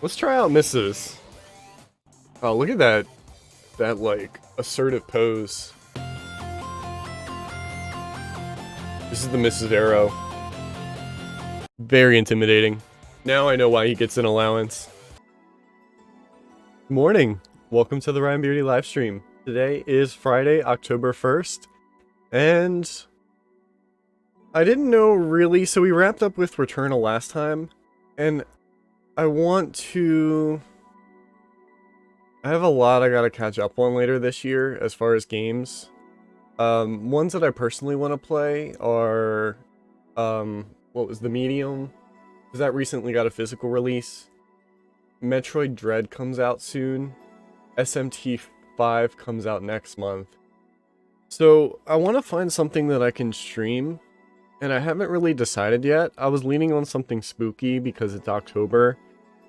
Let's try out Mrs. Oh, look at that like assertive pose. This is the Mrs. Arrow. Very intimidating. Now I know why he gets an allowance. Morning. Welcome to the Ryan Beardy live stream. Today is Friday, October 1st, and I didn't know really, so we wrapped up with Returnal last time, and I have a lot I gotta catch up on later this year as far as games. Ones that I personally want to play are, what was the Medium? Because that recently got a physical release. Metroid Dread comes out soon. SMT 5 comes out next month. So I want to find something that I can stream, and I haven't really decided yet. I was leaning on something spooky because it's October.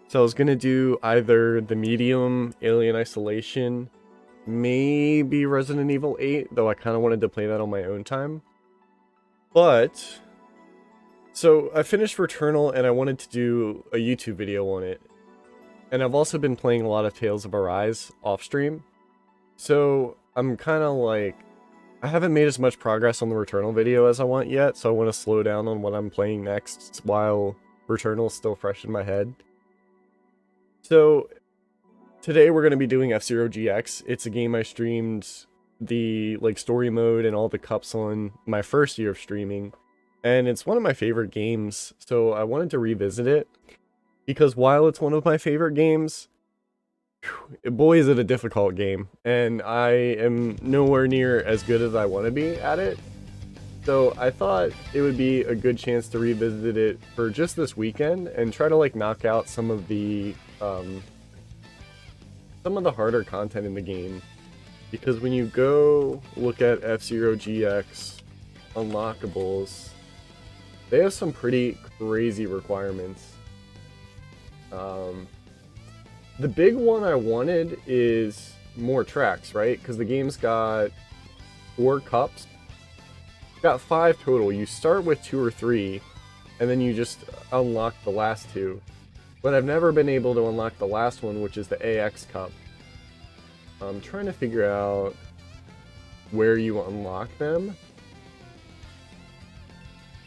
So I was gonna do either the Medium, Alien Isolation, maybe Resident Evil 8, though I kind of wanted to play that on my own time. But, so I finished Returnal and I wanted to do a YouTube video on it. And I've also been playing a lot of Tales of Arise off stream. So I'm kind of like, I haven't made as much progress on the Returnal video as I want yet, so I want to slow down on what I'm playing next while Returnal's still fresh in my head. So today we're going to be doing F-Zero GX. It's a game I streamed the story mode and all the cups on my first year of streaming, and it's one of my favorite games, so I wanted to revisit it because while it's one of my favorite games, boy is it a difficult game, and I am nowhere near as good as I want to be at it. So I thought it would be a good chance to revisit it for just this weekend and try to knock out some of the harder content in the game, because when you go look at F-Zero GX unlockables, they have some pretty crazy requirements. The big one I wanted is more tracks, right? Because the game's got 4 cups. It's got 5 total. You start with 2 or 3, and then you just unlock the last 2. But I've never been able to unlock the last one, which is the AX Cup. I'm trying to figure out where you unlock them.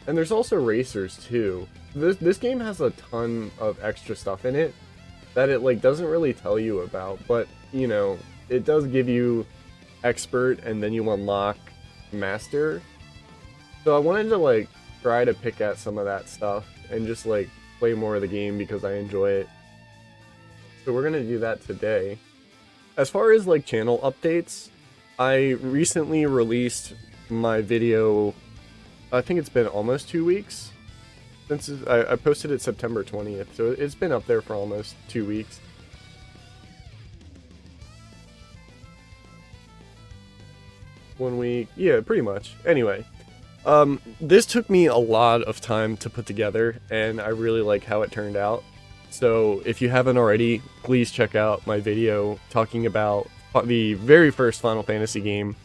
And there's also racers too. This game has a ton of extra stuff in it that it doesn't really tell you about, but you know, it does give you expert and then you unlock master. So I wanted to try to pick at some of that stuff and just play more of the game because I enjoy it. So we're gonna do that today. As far as channel updates, I recently released my video. I think it's been almost 2 weeks since I posted it September 20th, so it's been up there for almost 2 weeks. Yeah, pretty much. Anyway, this took me a lot of time to put together, and I really like how it turned out. So if you haven't already, please check out my video talking about the very first Final Fantasy game.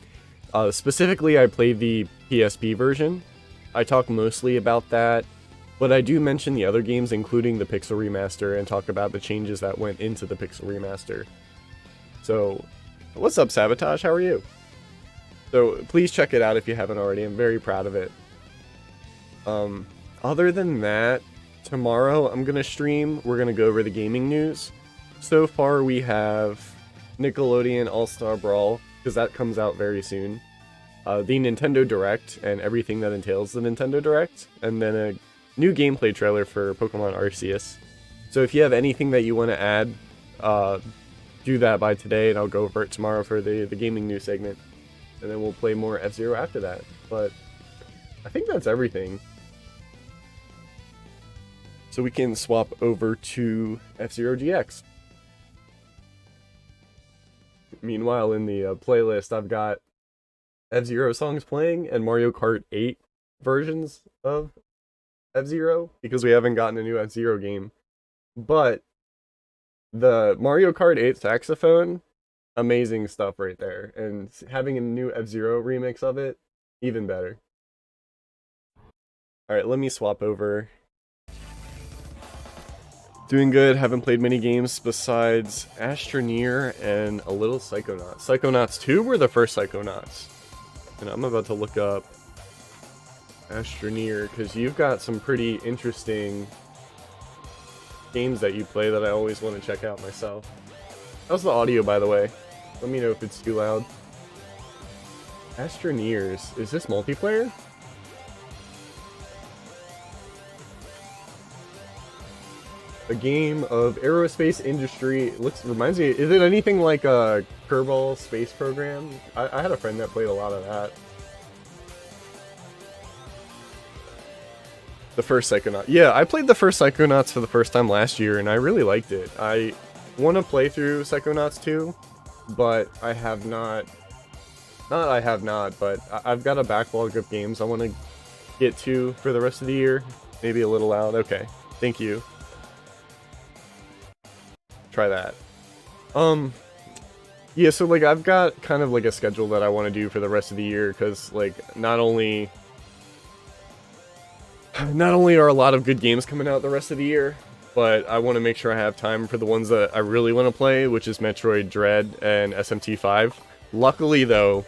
Specifically, I played the PSP version. I talk mostly about that, but I do mention the other games, including the Pixel Remaster, and talk about the changes that went into the Pixel Remaster. So, what's up, Sabotage? How are you? So please check it out if you haven't already. I'm very proud of it. Other than that, tomorrow I'm gonna stream. We're gonna go over the gaming news. So far we have Nickelodeon All-Star Brawl, because that comes out very soon. The Nintendo Direct and everything that entails the Nintendo Direct, and then a new gameplay trailer for Pokemon Arceus. So if you have anything that you want to add, do that by today, and I'll go over it tomorrow for the gaming news segment. And then we'll play more F-Zero after that. But I think that's everything. So we can swap over to F-Zero GX. Meanwhile, in the playlist, I've got F-Zero songs playing and Mario Kart 8 versions of F-Zero, because we haven't gotten a new F-Zero game. But the Mario Kart 8 saxophone, amazing stuff right there. And having a new F-Zero remix of it, even better. Alright, let me swap over. Doing good. Haven't played many games besides Astroneer and a little Psychonauts. Psychonauts 2 were the first Psychonauts. And I'm about to look up Astroneer because you've got some pretty interesting games that you play that I always want to check out myself. How's the audio, by the way? Let me know if it's too loud. Astroneers. Is this multiplayer? A game of aerospace industry. Reminds me. Is it anything like a Kerbal Space Program? I had a friend that played a lot of that. The first Psychonaut. Yeah, I played the first Psychonauts for the first time last year, and I really liked it. I want to play through Psychonauts 2, but I have not. Not I have not, but I've got a backlog of games I want to get to for the rest of the year. Maybe a little loud. Okay, thank you. Try that. Yeah, so like I've got kind of like a schedule that I want to do for the rest of the year, because like not only are a lot of good games coming out the rest of the year, but I want to make sure I have time for the ones that I really want to play, which is Metroid Dread and SMT5. Luckily though,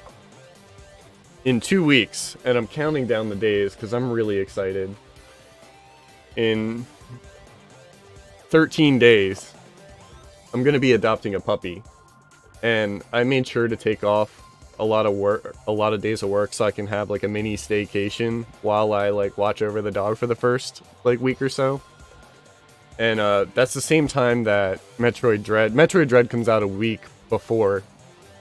in 2 weeks, and I'm counting down the days because I'm really excited, in 13 days I'm gonna be adopting a puppy, and I made sure to take off a lot of days of work so I can have like a mini staycation while I like watch over the dog for the first like week or so. And that's the same time that Metroid Dread comes out a week before,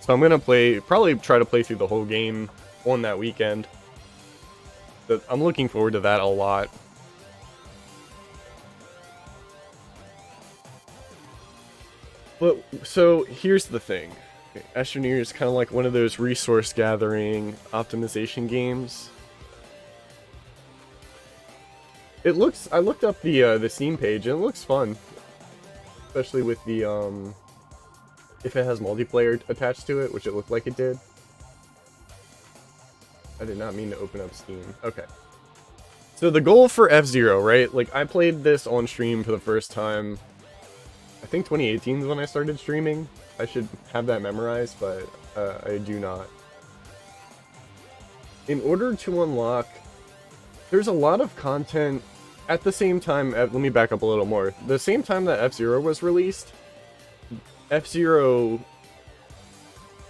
so I'm gonna probably try to play through the whole game on that weekend. But I'm looking forward to that a lot. But, so, here's the thing. Astroneer is kind of like one of those resource gathering optimization games. I looked up the Steam page, and it looks fun. Especially with the, if it has multiplayer attached to it, which it looked like it did. I did not mean to open up Steam. Okay. So the goal for F-Zero, right? Like, I played this on stream for the first time, I think 2018 is when I started streaming. I should have that memorized, but I do not. In order to unlock, there's a lot of content at the same time. Let me back up a little more. The same time that F-Zero was released, F-Zero,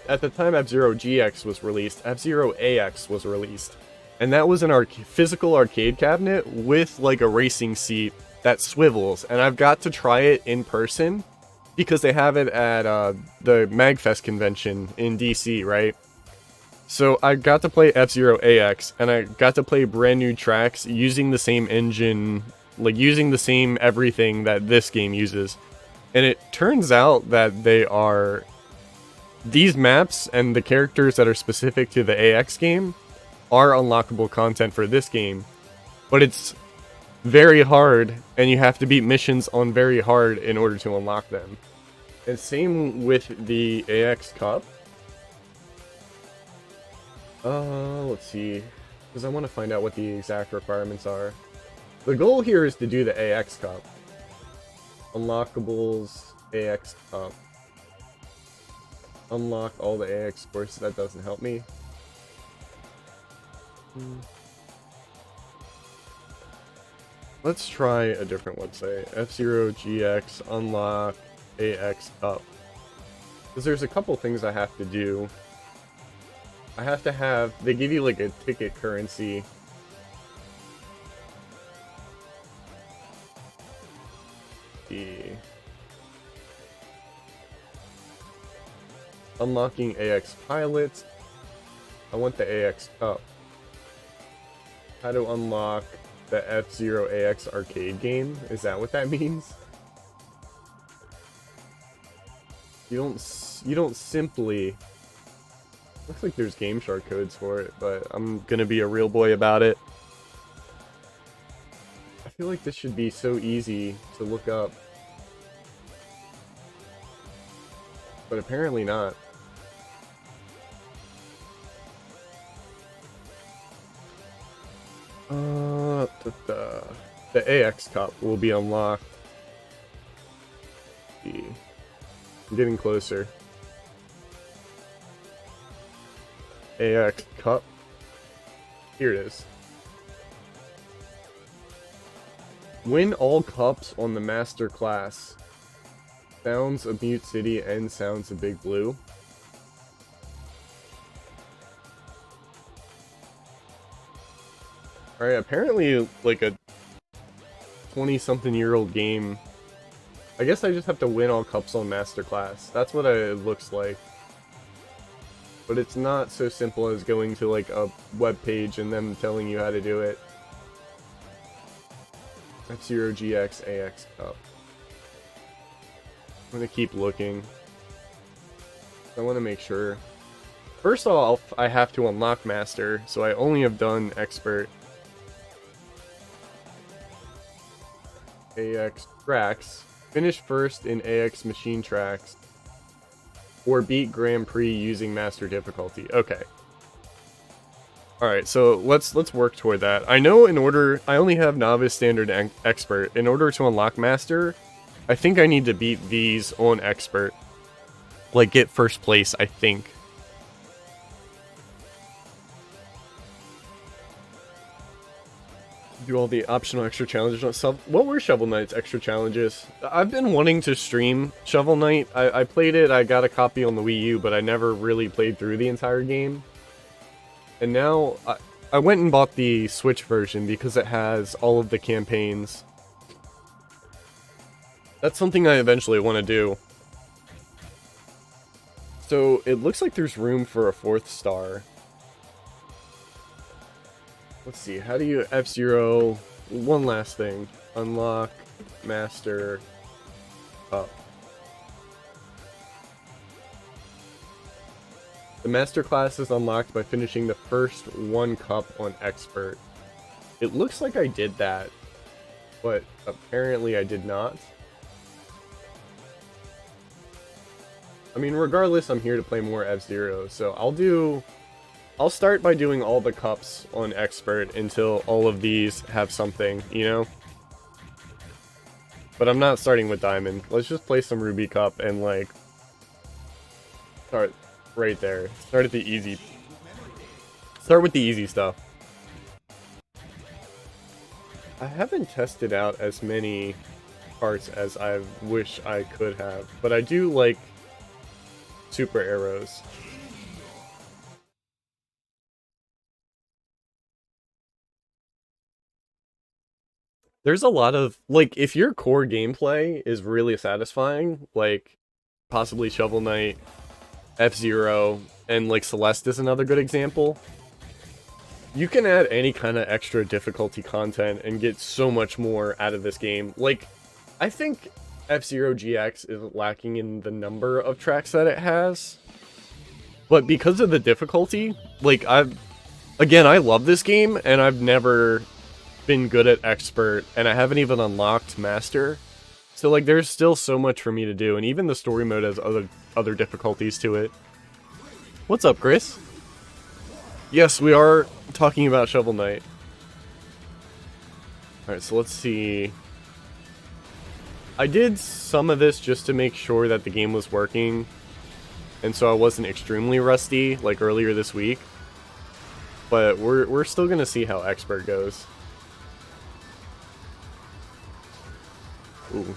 at the time F-Zero GX was released, F-Zero AX was released. And that was an physical arcade cabinet with like a racing seat that swivels, and I've got to try it in person because they have it at the MagFest convention in DC, right? So I got to play F-Zero AX, and I got to play brand new tracks using the same engine, like using the same everything that this game uses. And it turns out that these maps and the characters that are specific to the AX game are unlockable content for this game, but it's very hard, and you have to beat missions on very hard in order to unlock them. And same with the AX Cup. Let's see, because I want to find out what the exact requirements are. The goal here is to do the AX Cup. Unlockables, AX Cup. Unlock all the AX courses. That doesn't help me. Let's try a different website. F-Zero GX unlock AX Cup. Because there's a couple things I have to do. I have to have, they give you like a ticket currency. Unlocking AX pilots. I want the AX Cup. How to unlock the F-Zero AX arcade game? Is that what that means? You don't simply... Looks like there's Game Shark codes for it, but I'm gonna be a real boy about it. I feel like this should be so easy to look up. But apparently not. The AX Cup will be unlocked see. I'm getting closer. AX Cup. Here it is. Win all cups on the master class. Sounds of Mute City and Sounds of Big Blue. Alright, apparently like a 20-something-year-old game. I guess I just have to win all cups on master class. That's what it looks like. But it's not so simple as going to like a web page and them telling you how to do it. F-Zero GX AX Cup. I'm gonna keep looking. I want to make sure. First off, I have to unlock Master, so I only have done Expert. AX Tracks. Finish first in AX Machine Tracks. Or beat Grand Prix using Master difficulty. Okay. Alright, so let's work toward that. I know I only have Novice, Standard, and Expert. In order to unlock Master, I think I need to beat these on Expert. Like, get first place, I think. Do all the optional extra challenges on sub. What were Shovel Knight's extra challenges? I've been wanting to stream Shovel Knight. I played it, I got a copy on the Wii U, but I never really played through the entire game. And now, I went and bought the Switch version because it has all of the campaigns. That's something I eventually want to do. So, it looks like there's room for a 4th star. Let's see, how do you F-Zero? One last thing. Unlock Master Cup. The Master class is unlocked by finishing the first 1 cup on Expert. It looks like I did that, but apparently I did not. I mean, regardless, I'm here to play more F-Zero, so I'll start by doing all the cups on Expert until all of these have something, you know? But I'm not starting with Diamond. Let's just play some Ruby Cup and, like, start right there. Start at the easy. Start with the easy stuff. I haven't tested out as many parts as I wish I could have, but I do like super arrows. There's a lot of, like, if your core gameplay is really satisfying, like, possibly Shovel Knight, F-Zero, and, like, Celeste is another good example, you can add any kind of extra difficulty content and get so much more out of this game. Like, I think F-Zero GX is lacking in the number of tracks that it has, but because of the difficulty, like, I love this game, and I've never been good at Expert, and I haven't even unlocked Master, so like there's still so much for me to do, and even the story mode has other difficulties to it. What's up, Chris? Yes, we are talking about Shovel Knight. Alright, so let's see. I did some of this just to make sure that the game was working, and so I wasn't extremely rusty like earlier this week, but we're still gonna see how Expert goes. Ooh.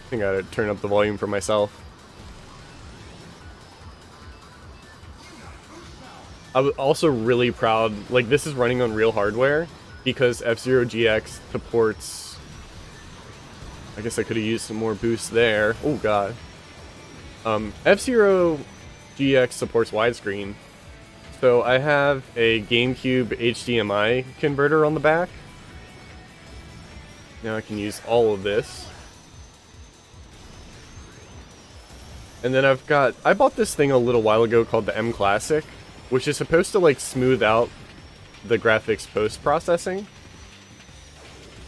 I think I gotta turn up the volume for myself. I was also really proud, like, this is running on real hardware, because F-Zero GX supports... I guess I could have used some more boost there. Oh god. F-Zero GX supports widescreen. So I have a Gamecube HDMI converter on the back. Now I can use all of this. And then I bought this thing a little while ago called the M Classic, which is supposed to like smooth out the graphics post-processing.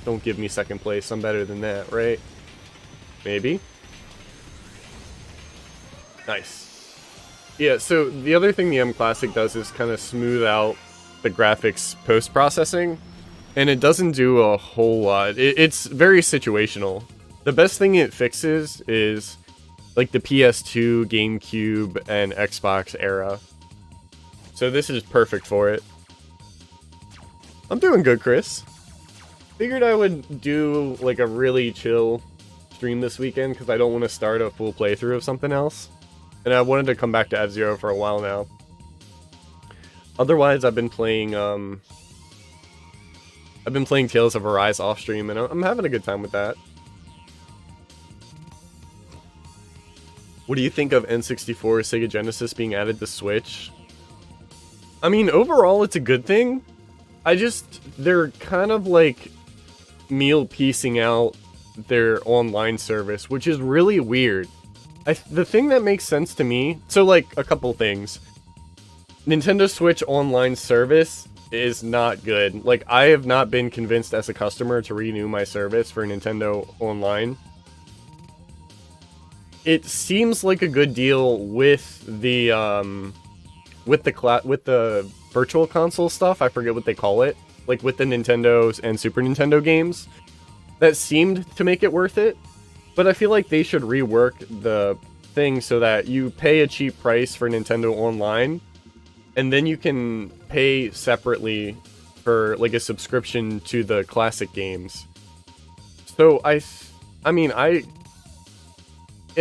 Don't give me second place, I'm better than that, right? Maybe? Nice. Yeah, so the other thing the M Classic does is kind of smooth out the graphics post-processing. And it doesn't do a whole lot. It's very situational. The best thing it fixes is like the PS2, GameCube, and Xbox era. So this is perfect for it. I'm doing good, Chris. Figured I would do like a really chill stream this weekend because I don't want to start a full playthrough of something else. And I wanted to come back to F-Zero for a while now. Otherwise, I've been playing Tales of Arise off stream, and I'm having a good time with that. What do you think of N64 Sega Genesis being added to Switch? I mean, overall, it's a good thing. They're kind of like meal piecing out their online service, which is really weird. The thing that makes sense to me, so like a couple things. Nintendo Switch online service is not good. Like, I have not been convinced as a customer to renew my service for Nintendo Online. It seems like a good deal with the virtual console stuff. I forget what they call it. Like with the Nintendo's and Super Nintendo games. That seemed to make it worth it. But I feel like they should rework the thing so that you pay a cheap price for Nintendo Online, and then you can pay separately for like a subscription to the classic games. So it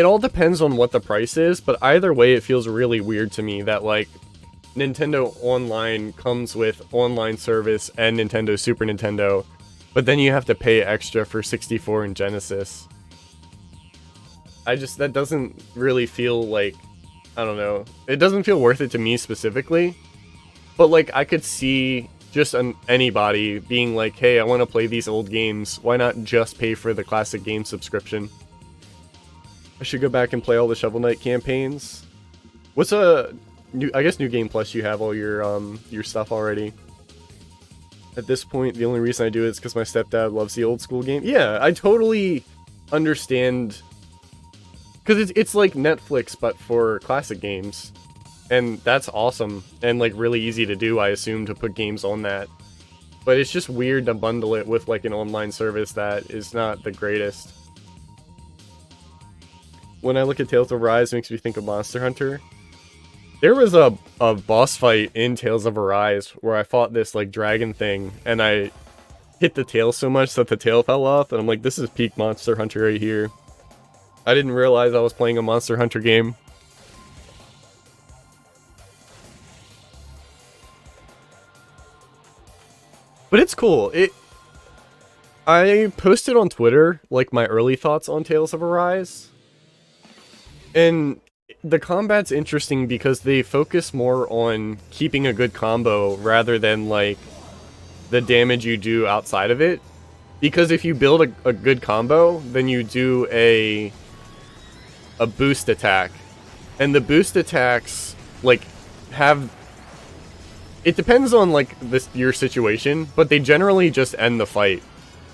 all depends on what the price is, but either way it feels really weird to me that like Nintendo Online comes with online service and Nintendo Super Nintendo, but then you have to pay extra for 64 and Genesis. That doesn't really feel like, I don't know, it doesn't feel worth it to me specifically, but like I could see just anybody being like, hey, I want to play these old games, why not just pay for the classic game subscription? I should go back and play all the Shovel Knight campaigns. What's I guess New Game Plus, you have all your stuff already. At this point, the only reason I do it is because my stepdad loves the old school game. Yeah, I totally understand. Because it's like Netflix, but for classic games. And that's awesome. And like really easy to do, I assume, to put games on that. But it's just weird to bundle it with like an online service that is not the greatest. When I look at Tales of Arise, it makes me think of Monster Hunter. There was a boss fight in Tales of Arise where I fought this like dragon thing, and I hit the tail so much that the tail fell off, and I'm like, this is peak Monster Hunter right here. I didn't realize I was playing a Monster Hunter game. But it's cool. I posted on Twitter like my early thoughts on Tales of Arise. And the combat's interesting because they focus more on keeping a good combo rather than like the damage you do outside of it. Because if you build a good combo, then you do a boost attack. And the boost attacks like have, it depends on like your situation, but they generally just end the fight.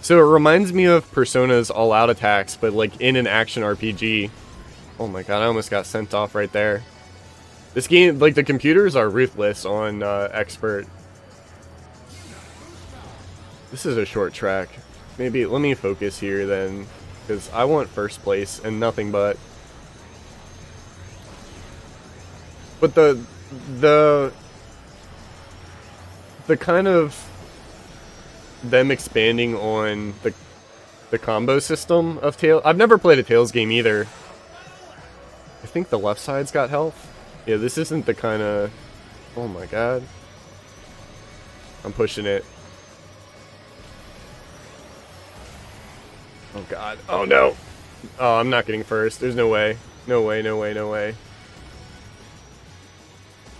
So it reminds me of Persona's all-out attacks, but like in an action RPG. Oh my god, I almost got sent off right there. This game, like the computers are ruthless on Expert. This is a short track. Maybe let me focus here then, because I want first place and nothing but. But the kind of them expanding on the combo system of Tales. I've never played a Tales game either. I think the left side's got health. Yeah, this isn't the kind of... Oh my god. I'm pushing it. Oh god. Oh no! Oh, I'm not getting first. There's no way. No way, no way, no way.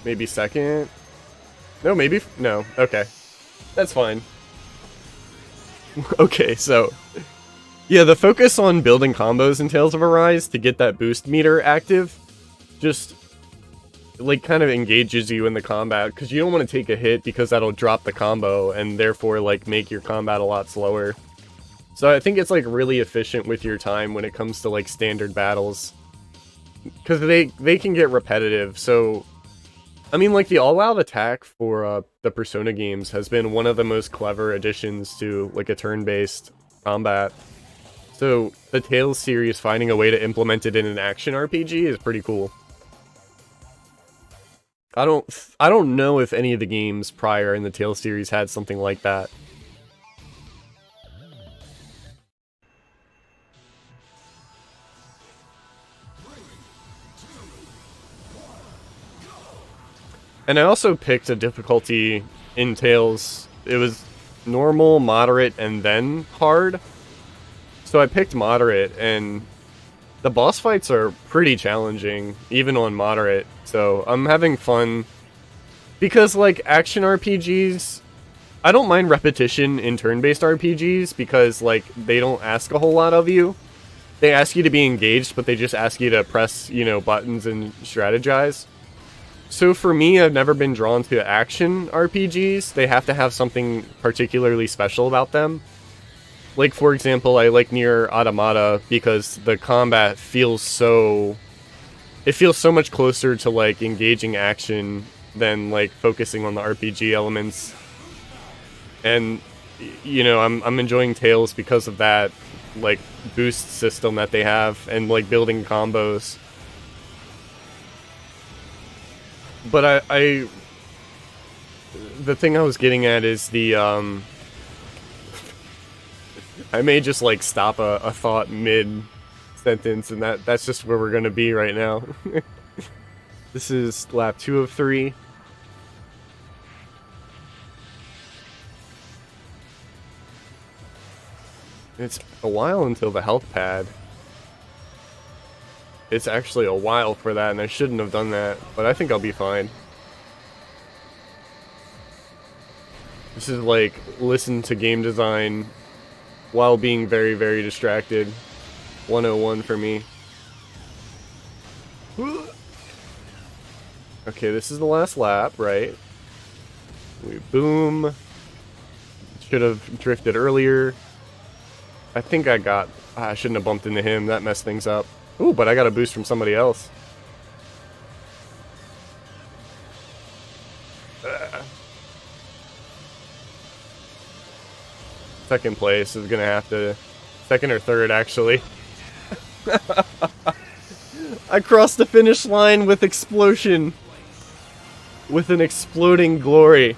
Maybe second? No, maybe... No. Okay. That's fine. Okay, so... Yeah, the focus on building combos in Tales of Arise to get that boost meter active just, like, kind of engages you in the combat, because you don't want to take a hit because that'll drop the combo and therefore, like, make your combat a lot slower. So I think it's, like, really efficient with your time when it comes to, like, standard battles. Because they can get repetitive, so... I mean, like, the all-out attack for the Persona games has been one of the most clever additions to, like, a turn-based combat. So the Tales series finding a way to implement it in an action RPG is pretty cool. I don't know if any of the games prior in the Tales series had something like that. And I also picked a difficulty in Tales. It was normal, moderate, and then hard. So I picked moderate, and the boss fights are pretty challenging, even on moderate. So I'm having fun. Because, like, action RPGs, I don't mind repetition in turn-based RPGs because, like, they don't ask a whole lot of you. They ask you to be engaged, but they just ask you to press, you know, buttons and strategize. So for me, I've never been drawn to action RPGs. They have to have something particularly special about them. Like, for example, I like Nier Automata because the combat feels so... It feels so much closer to, like, engaging action than, like, focusing on the RPG elements. And, you know, I'm enjoying Tales because of that, like, boost system that they have and, like, building combos. But the thing I was getting at is the, I may just, like, stop a thought mid-sentence, and that's just where we're gonna be right now. This is lap 2 of 3. It's a while until the health pad. It's actually a while for that, and I shouldn't have done that, but I think I'll be fine. This is like, listen to game design while being very, very distracted. 101 for me. Okay, this is the last lap, right? We boom. Should have drifted earlier. I think I shouldn't have bumped into him. That messed things up. Ooh, but I got a boost from somebody else. Second place is gonna have to... Second or third, actually. I crossed the finish line with explosion. With an exploding glory.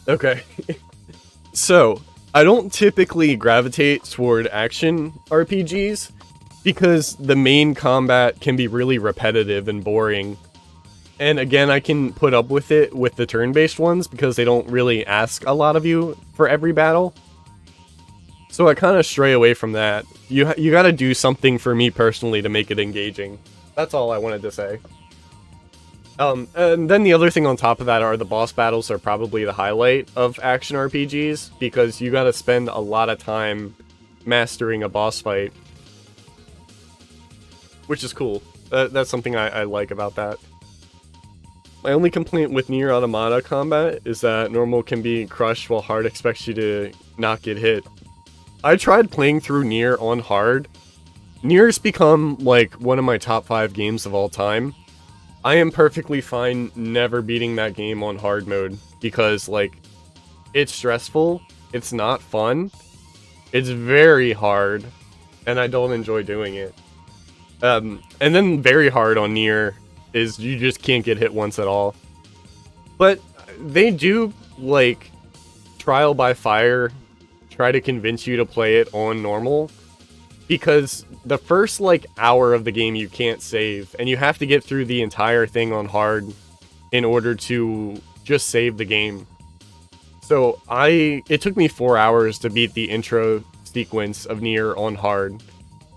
Okay. So, I don't typically gravitate toward action RPGs because the main combat can be really repetitive and boring. And again, I can put up with it with the turn-based ones because they don't really ask a lot of you for every battle. So I kind of stray away from that. You gotta do something for me personally to make it engaging. That's all I wanted to say. And then the other thing on top of that are the boss battles are probably the highlight of action RPGs because you gotta spend a lot of time mastering a boss fight. Which is cool. That's something I like about that. My only complaint with Nier Automata combat is that normal can be crushed while hard expects you to not get hit. I tried playing through Nier on hard. Nier's become, like, one of my top 5 games of all time. I am perfectly fine never beating that game on hard mode because, like, it's stressful, it's not fun, it's very hard, and I don't enjoy doing it. And then very hard on Nier is you just can't get hit once at all. But they do, like, trial by fire, try to convince you to play it on normal. Because the first, like, hour of the game you can't save, and you have to get through the entire thing on hard in order to just save the game. So it took me 4 hours to beat the intro sequence of Nier on hard.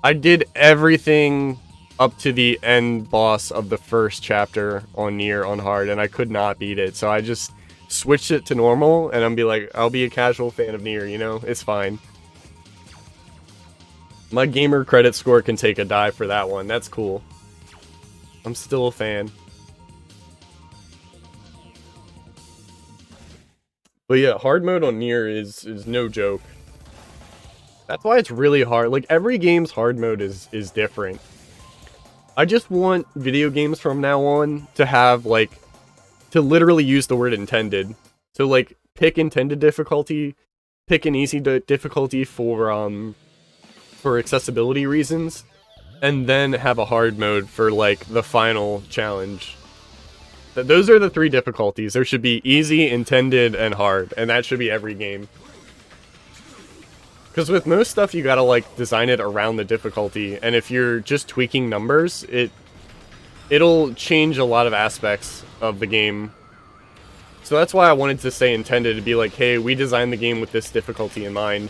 I did everything up to the end boss of the first chapter on Nier on hard, and I could not beat it. So I just switched it to normal, and I'll be a casual fan of Nier, you know? It's fine. My gamer credit score can take a dive for that one. That's cool. I'm still a fan. But yeah, hard mode on Nier is no joke. That's why it's really hard. Like, every game's hard mode is different. I just want video games from now on to have, like, to literally use the word intended. So like pick intended difficulty, pick an easy difficulty for accessibility reasons, and then have a hard mode for like the final challenge. Those are the 3 difficulties. There should be easy, intended, and hard, and that should be every game. Because with most stuff, you gotta, like, design it around the difficulty, and if you're just tweaking numbers, it'll change a lot of aspects of the game. So that's why I wanted to say intended, to be like, hey, we designed the game with this difficulty in mind.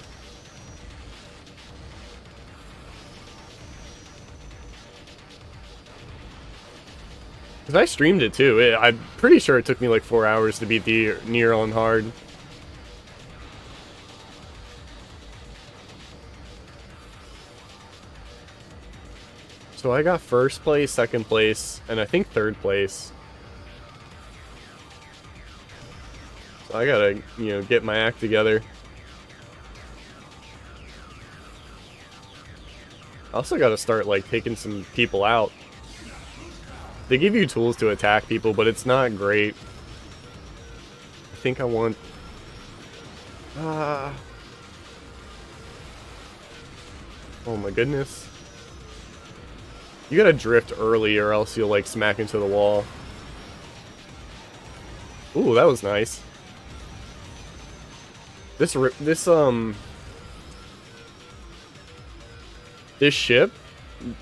Because I streamed it, too. I'm pretty sure it took me, like, 4 hours to beat the Nier on hard. So I got first place, second place, and I think third place. So I gotta, you know, get my act together. I also gotta start, like, taking some people out. They give you tools to attack people, but it's not great. I think I want... Oh my goodness. You gotta drift early or else you'll like smack into the wall. Ooh, that was nice. This ship,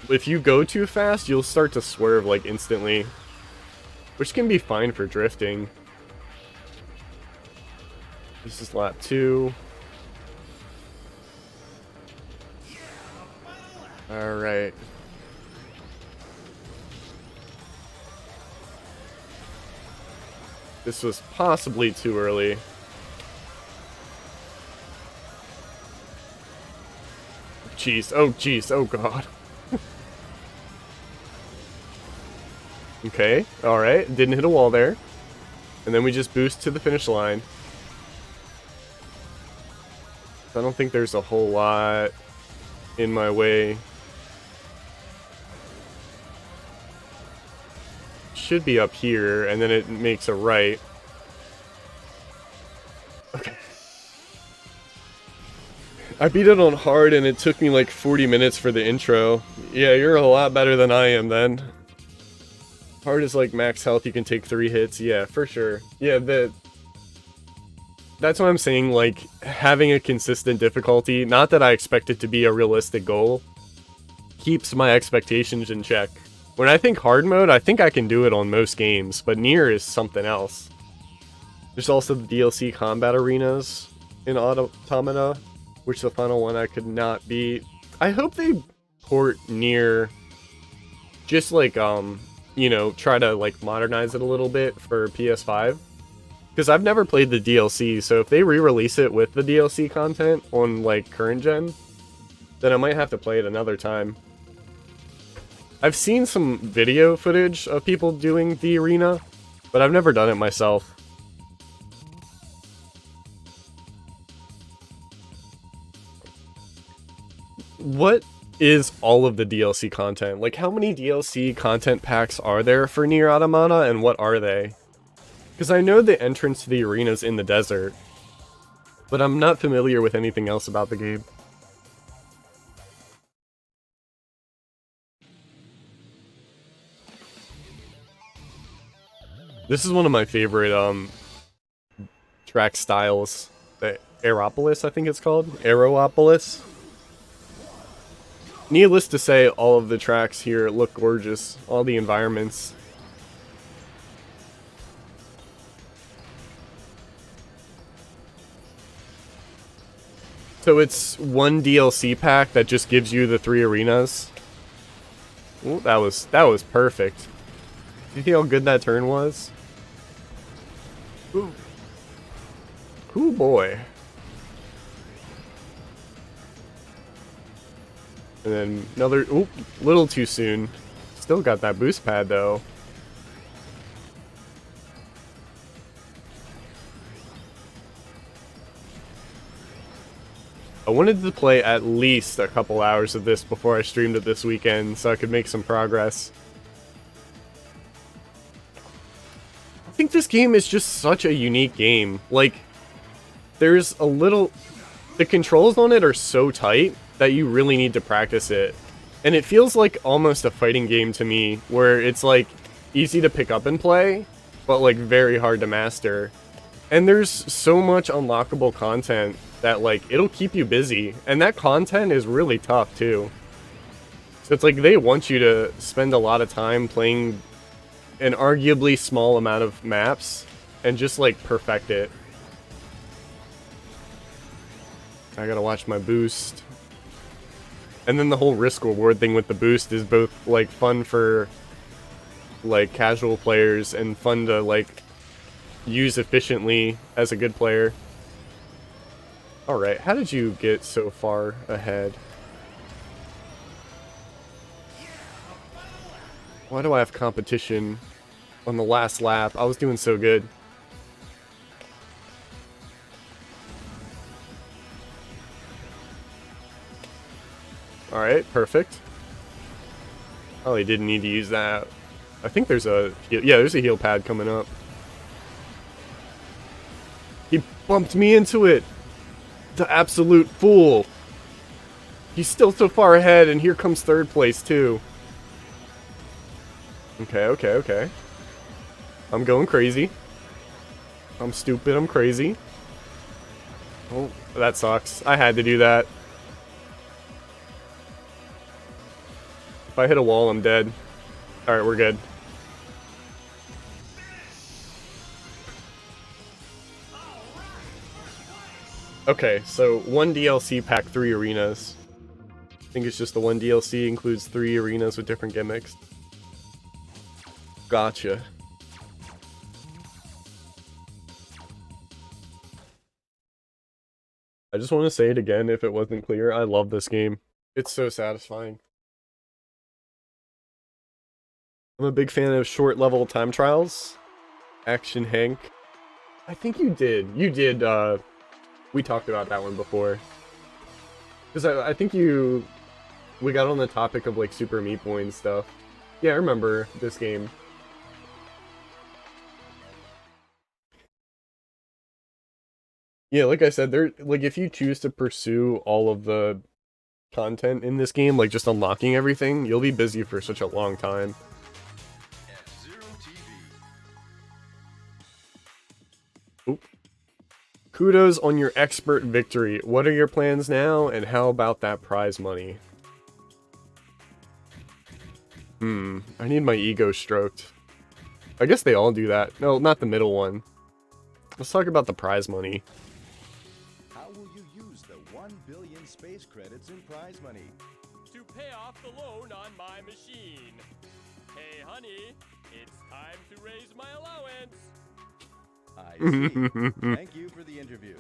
if you go too fast, you'll start to swerve like instantly, which can be fine for drifting. This is lap 2. Alright. This was possibly too early. Jeez, oh jeez, oh god. Okay, alright, didn't hit a wall there. And then we just boost to the finish line. I don't think there's a whole lot in my way. Should be up here, and then it makes a right. Okay. I beat it on hard, and it took me like 40 minutes for the intro. Yeah, you're a lot better than I am then. Hard is like max health, you can take 3 hits. Yeah, for sure. Yeah, that's what I'm saying, like, having a consistent difficulty, not that I expect it to be a realistic goal, keeps my expectations in check. When I think hard mode, I think I can do it on most games, but Nier is something else. There's also the DLC combat arenas in Automata, which the final one I could not beat. I hope they port Nier, just like, you know, try to like modernize it a little bit for PS5. Because I've never played the DLC, so if they re-release it with the DLC content on like current gen, then I might have to play it another time. I've seen some video footage of people doing the arena, but I've never done it myself. What is all of the DLC content? Like, how many DLC content packs are there for Nier Automata, and what are they? Because I know the entrance to the arena's in the desert, but I'm not familiar with anything else about the game. This is one of my favorite track styles. The Aeropolis, I think it's called. Aeropolis. Needless to say, all of the tracks here look gorgeous. All the environments. So it's one DLC pack that just gives you the 3 arenas. Ooh, that was perfect. Do you see how good that turn was? Ooh. Cool boy. And then another, oop, little too soon. Still got that boost pad though. I wanted to play at least a couple hours of this before I streamed it this weekend so I could make some progress. I think this game is just such a unique game. Like, there's a little... The controls on it are so tight that you really need to practice it. And it feels like almost a fighting game to me, where it's like easy to pick up and play, but like very hard to master. And there's so much unlockable content that like it'll keep you busy, and that content is really tough too. So it's like they want you to spend a lot of time playing an arguably small amount of maps and just like perfect it. I gotta watch my boost. And then the whole risk reward thing with the boost is both like fun for like casual players and fun to like use efficiently as a good player. Alright, how did you get so far ahead? Why do I have competition on the last lap? I was doing so good. Alright, perfect. Probably didn't need to use that. I think there's a... Yeah, there's a heal pad coming up. He bumped me into it! The absolute fool! He's still so far ahead, and here comes third place, too. Okay, okay, okay. I'm going crazy. I'm stupid, I'm crazy. Oh, that sucks. I had to do that. If I hit a wall, I'm dead. Alright, we're good. Okay, so one DLC pack 3 arenas. I think it's just the one DLC includes 3 arenas with different gimmicks. Gotcha. I just want to say it again if it wasn't clear. I love this game. It's so satisfying. I'm a big fan of short level time trials. Action Hank. I think you did. You did, we talked about that one before. Because I think we got on the topic of like Super Meat Boy and stuff. Yeah, I remember this game. Yeah, like I said, like if you choose to pursue all of the content in this game, like just unlocking everything, you'll be busy for such a long time. Oop. Kudos on your expert victory. What are your plans now, and how about that prize money? I need my ego stroked. I guess they all do that. No, not the middle one. Let's talk about the prize money. How will you use the 1 billion space credits in prize money? To pay off the loan on my machine. Hey, honey, it's time to raise my allowance. I see. Thank you for the interview.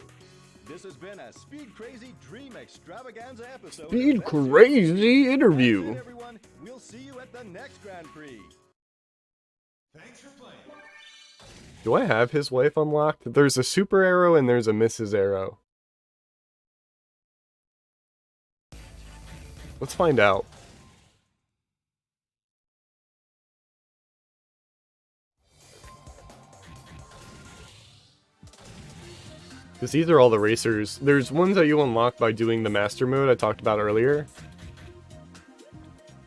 This has been a Speed Crazy Dream Extravaganza episode. Speed Crazy interview. That's it, everyone. We'll see you at the next Grand Prix. Thanks for playing. Do I have his wife unlocked? There's a Super Arrow and there's a Mrs. Arrow. Let's find out. Because these are all the racers. There's ones that you unlock by doing the master mode I talked about earlier.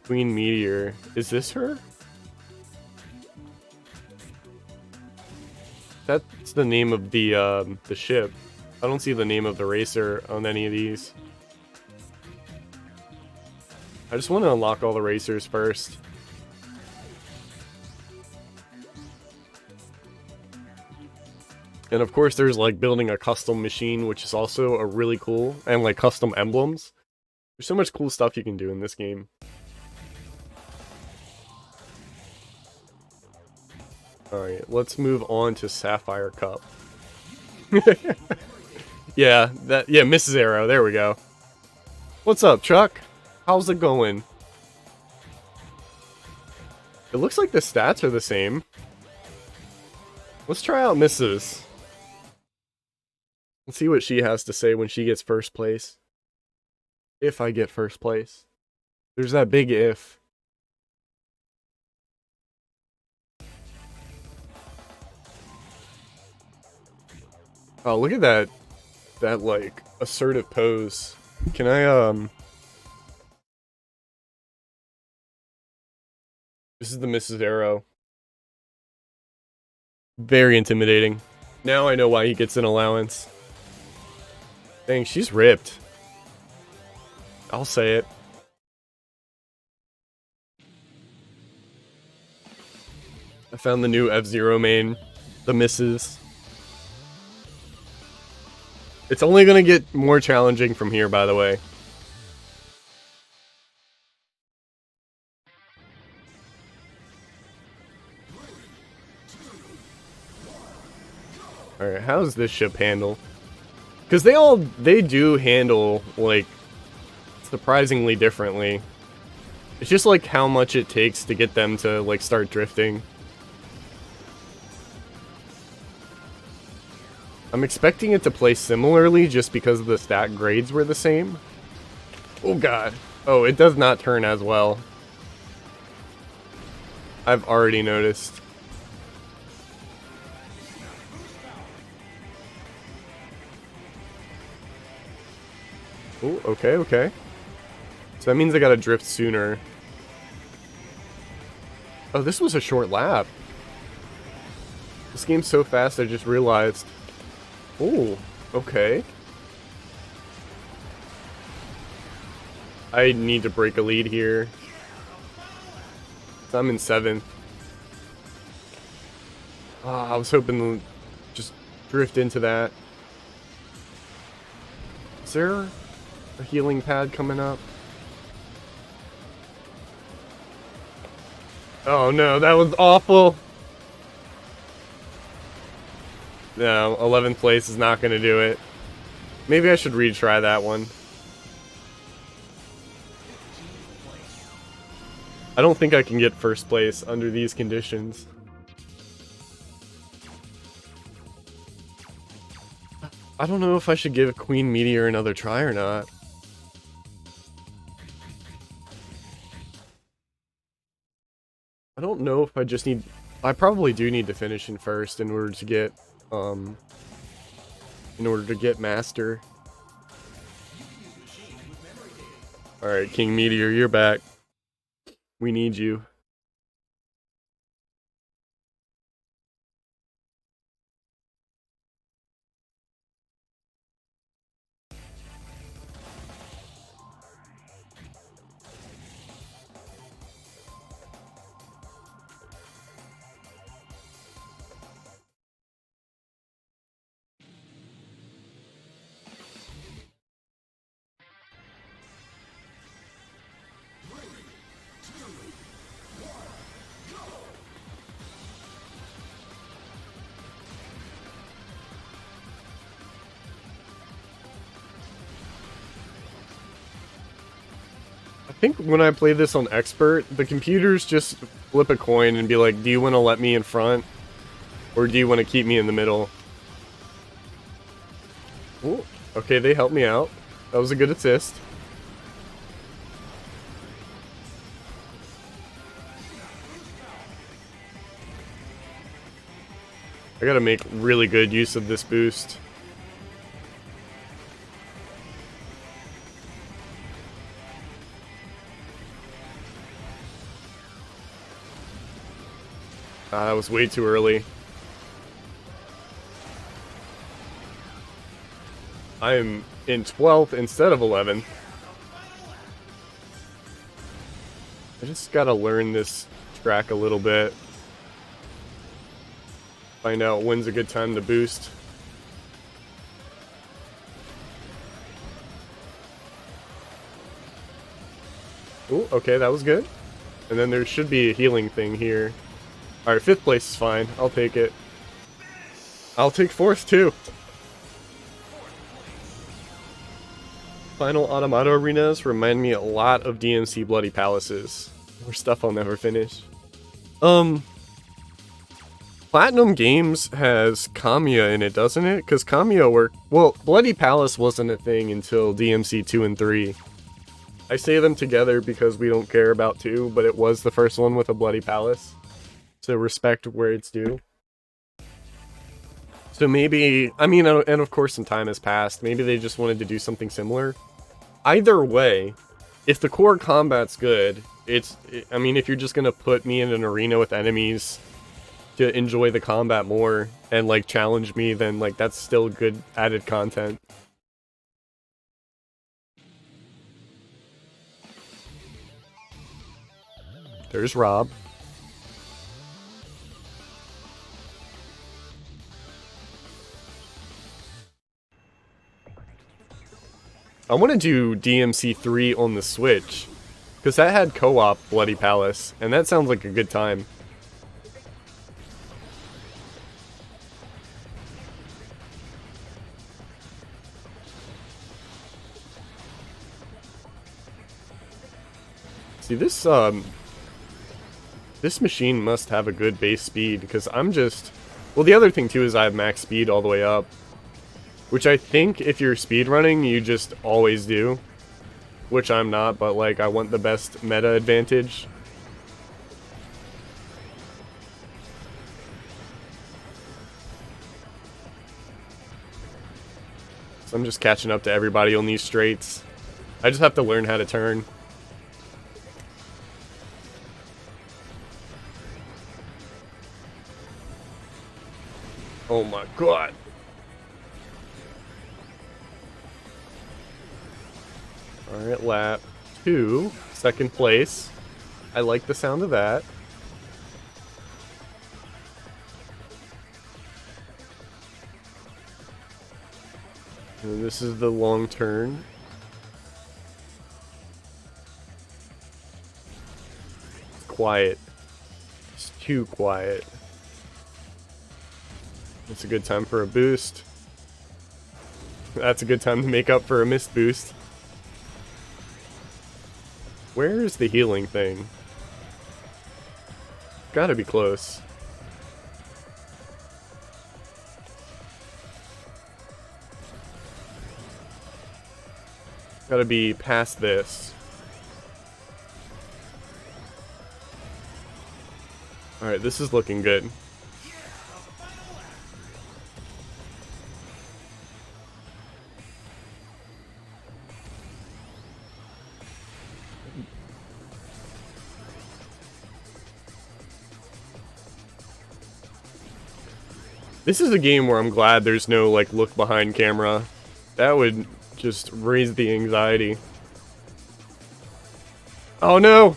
Queen Meteor. Is this her? That's the name of the ship. I don't see the name of the racer on any of these. I just want to unlock all the racers first. And of course there's like building a custom machine, which is also a really cool, and like custom emblems. There's so much cool stuff you can do in this game. Alright, let's move on to Sapphire Cup. yeah, Mrs. Arrow, there we go. What's up, Chuck? How's it going? It looks like the stats are the same. Let's try out Mrs. Let's see what she has to say when she gets first place. If I get first place. There's that big if. Oh, look at that, like, assertive pose. Can I, This is the Mrs. Arrow. Very intimidating. Now I know why he gets an allowance. Dang, she's ripped. I'll say it. I found the new F-Zero main, the Mrs. It's only gonna get more challenging from here, by the way. Alright, how does this ship handle? Because they do handle, like, surprisingly differently. It's just like how much it takes to get them to, like, start drifting. I'm expecting it to play similarly just because the stat grades were the same. Oh god. Oh, it does not turn as well. I've already noticed. Oh, okay, okay. So that means I gotta drift sooner. Oh, this was a short lap. This game's so fast, I just realized. Oh, okay. I need to break a lead here. So I'm in 7th. Ah, I was hoping to just drift into that. Is there a healing pad coming up? Oh no, that was awful. No, 11th place is not going to do it. Maybe I should retry that one. I don't think I can get first place under these conditions. I don't know if I should give Queen Meteor another try or not. I don't know if I just need... I probably do need to finish in first in order to get, Master. Alright, King Meteor, you're back. We need you. I think when I play this on Expert, the computers just flip a coin and be like, do you want to let me in front? Or do you want to keep me in the middle? Ooh, okay, they helped me out. That was a good assist. I gotta make really good use of this boost. That was way too early. I am in 12th instead of 11th. I just gotta learn this track a little bit. Find out when's a good time to boost. Ooh, okay, that was good. And then there should be a healing thing here. Alright, 5th place is fine. I'll take it. I'll take 4th too. Final Automata arenas remind me a lot of DMC Bloody Palaces. More stuff I'll never finish. Platinum Games has Kamiya in it, doesn't it? Because Kamiya worked... Well, Bloody Palace wasn't a thing until DMC 2 and 3. I say them together because we don't care about 2, but it was the first one with a Bloody Palace. So respect where it's due. So maybe, I mean, and of course some time has passed, maybe they just wanted to do something similar. Either way, if the core combat's good, I mean, if you're just gonna put me in an arena with enemies to enjoy the combat more and, like, challenge me, then, like, that's still good added content. There's Rob. I want to do DMC 3 on the Switch, because that had co-op Bloody Palace, and that sounds like a good time. See, this machine must have a good base speed, because I'm just... Well, the other thing, too, is I have max speed all the way up. Which I think if you're speedrunning, you just always do. Which I'm not, but, like, I want the best meta advantage. So I'm just catching up to everybody on these straights. I just have to learn how to turn. Oh my god. Alright, lap 2, second place. I like the sound of that. And this is the long turn. It's quiet. It's too quiet. It's a good time for a boost. That's a good time to make up for a missed boost. Where is the healing thing? Gotta be close. Gotta be past this. Alright, this is looking good. This is a game where I'm glad there's no, like, look behind camera. That would just raise the anxiety. Oh no!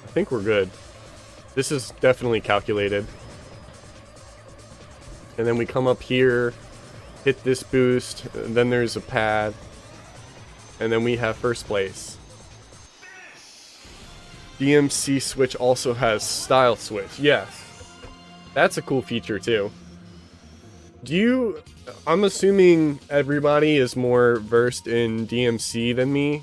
I think we're good. This is definitely calculated. And then we come up here, hit this boost, then there's a pad, and then we have first place. DMC Switch also has Style Switch, yes. That's a cool feature too. I'm assuming everybody is more versed in DMC than me.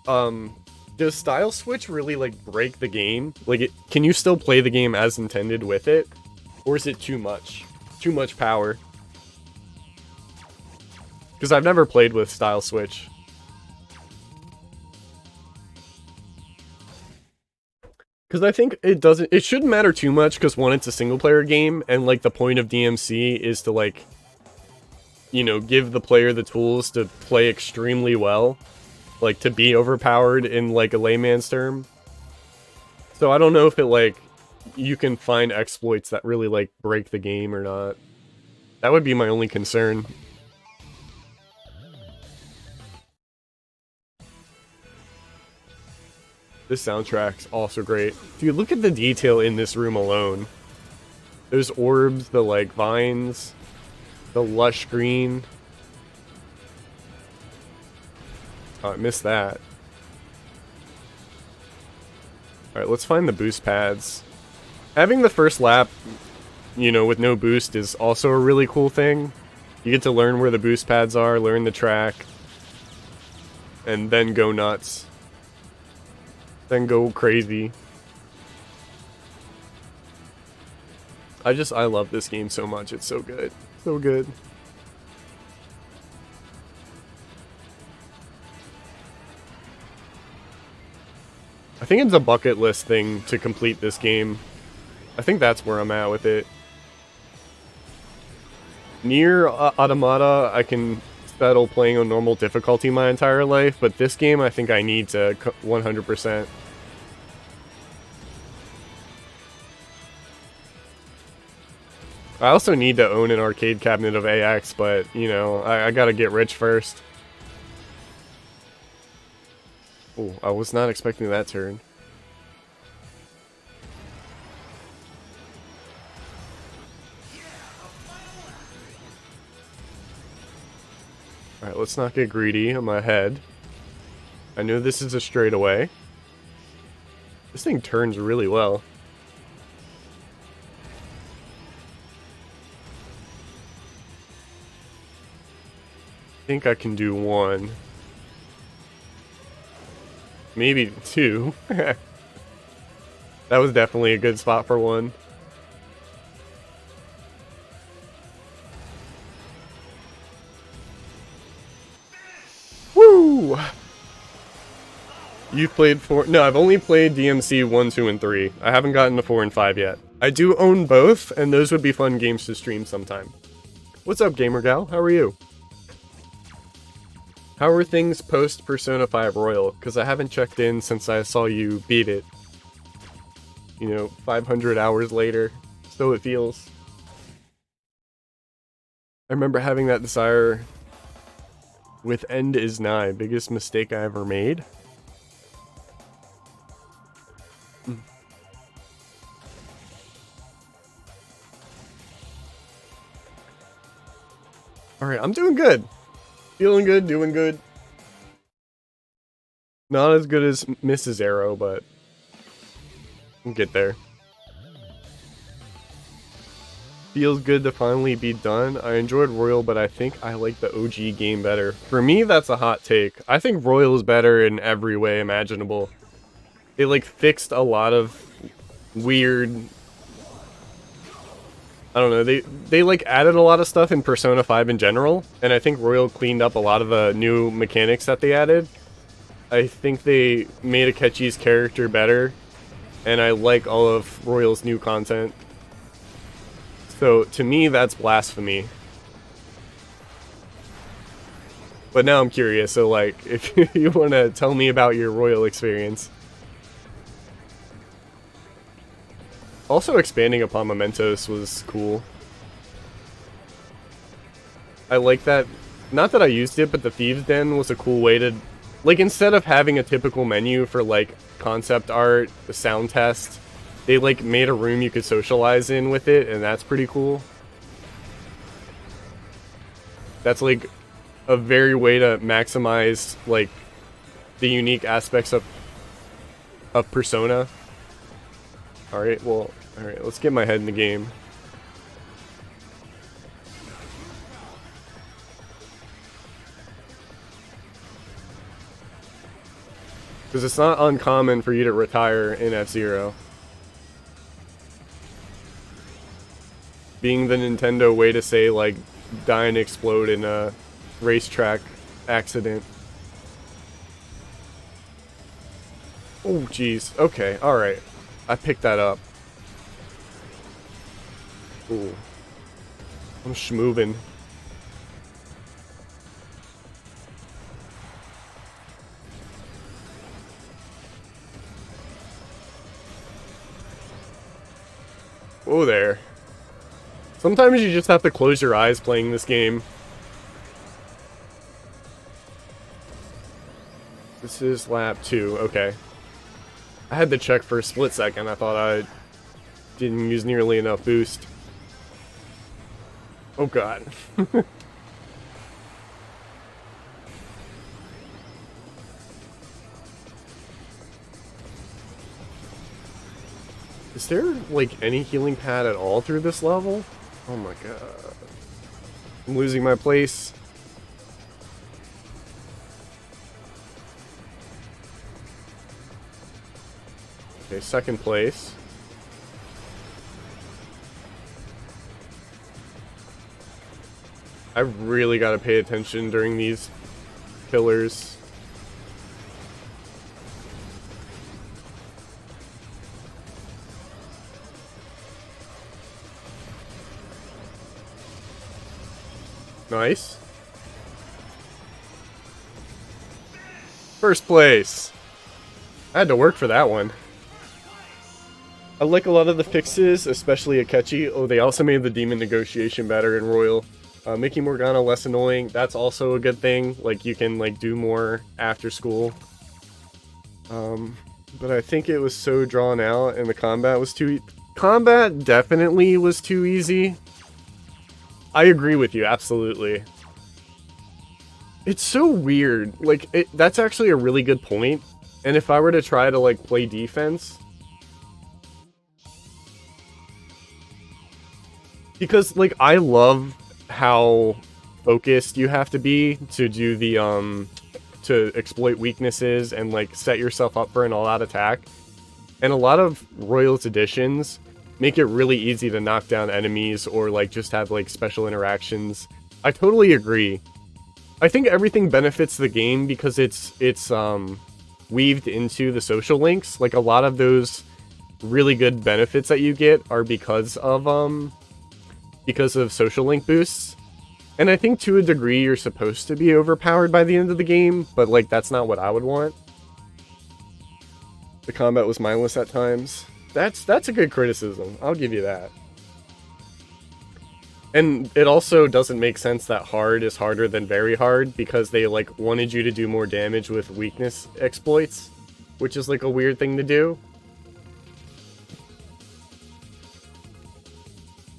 Does Style Switch really, like, break the game? Like, can you still play the game as intended with it? Or is it too much? Too much power? Because I've never played with Style Switch. Because I think it shouldn't matter too much, because one, it's a single player game, and, like, the point of DMC is to, like, you know, give the player the tools to play extremely well. Like, to be overpowered in, like, a layman's term. So I don't know if it, like, you can find exploits that really, like, break the game or not. That would be my only concern. This soundtrack's also great. Dude, look at the detail in this room alone. Those orbs, the, like, vines, the lush green. Oh, I missed that. Alright, let's find the boost pads. Having the first lap, you know, with no boost is also a really cool thing. You get to learn where the boost pads are, learn the track, and then go nuts. Then go crazy. I love this game so much. It's so good. So good. think it's a bucket list thing to complete this game. I think that's where I'm at with it. Nier Automata, I can settle playing on normal difficulty my entire life, but this game I think I need to 100%. I also need to own an arcade cabinet of AX, but, you know, I gotta get rich first. Oh, I was not expecting that turn. Alright, let's not get greedy. I'm ahead. I know this is a straightaway. This thing turns really well. I think I can do one. Maybe two. That was definitely a good spot for one. Woo! You've played 4? No, I've only played DMC 1, 2, and 3. I haven't gotten to 4 and 5 yet. I do own both, and those would be fun games to stream sometime. What's up, Gamer Gal? How are you? How are things post Persona 5 Royal? Because I haven't checked in since I saw you beat it. You know, 500 hours later. So it feels. I remember having that desire with End is Nigh. Biggest mistake I ever made. Alright, I'm doing good. Feeling good, doing good. Not as good as Mrs. Arrow, but we'll get there. Feels good to finally be done. I enjoyed Royal, but I think I like the OG game better. For me, that's a hot take. I think Royal is better in every way imaginable. It like fixed a lot of weird... I don't know, they like added a lot of stuff in Persona 5 in general, and I think Royal cleaned up a lot of the new mechanics that they added. I think they made Akechi's character better, and I like all of Royal's new content. So, to me, that's blasphemy. But now I'm curious, so like, if you want to tell me about your Royal experience. Also, expanding upon Mementos was cool. I like that. Not that I used it, but the Thieves' Den was a cool way to... Like, instead of having a typical menu for, like, concept art, the sound test, they, like, made a room you could socialize in with it, and that's pretty cool. That's, like, a very way to maximize, like, the unique aspects of Persona. Alright, well... Alright, let's get my head in the game. Because it's not uncommon for you to retire in F-Zero. Being the Nintendo way to say, like, die and explode in a racetrack accident. Oh, jeez. Okay, alright. I picked that up. Ooh. I'm schmoovin'. Oh there. Sometimes you just have to close your eyes playing this game. This is lap 2, okay. I had to check for a split second, I thought I didn't use nearly enough boost. Oh god. Is there, like, any healing pad at all through this level? Oh my god. I'm losing my place. Okay, second place. I really gotta pay attention during these pillars. Nice. First place. I had to work for that one. I like a lot of the fixes, especially Akechi. Oh, they also made the demon negotiation better in Royal. Making Morgana less annoying, that's also a good thing. Like, you can, like, do more after school. But I think it was so drawn out and the combat was too... Combat definitely was too easy. I agree with you, absolutely. It's so weird. Like, that's actually a really good point. And if I were to try to, like, play defense... Because, like, I love how focused you have to be to do the, to exploit weaknesses and, like, set yourself up for an all-out attack. And a lot of Royals editions make it really easy to knock down enemies or, like, just have, like, special interactions. I totally agree. I think everything benefits the game because it's weaved into the social links. Like, a lot of those really good benefits that you get are because of social link boosts. And I think to a degree you're supposed to be overpowered by the end of the game, but like that's not what I would want. The combat was mindless at times. That's a good criticism. I'll give you that. And it also doesn't make sense that hard is harder than very hard because they like wanted you to do more damage with weakness exploits, which is like a weird thing to do.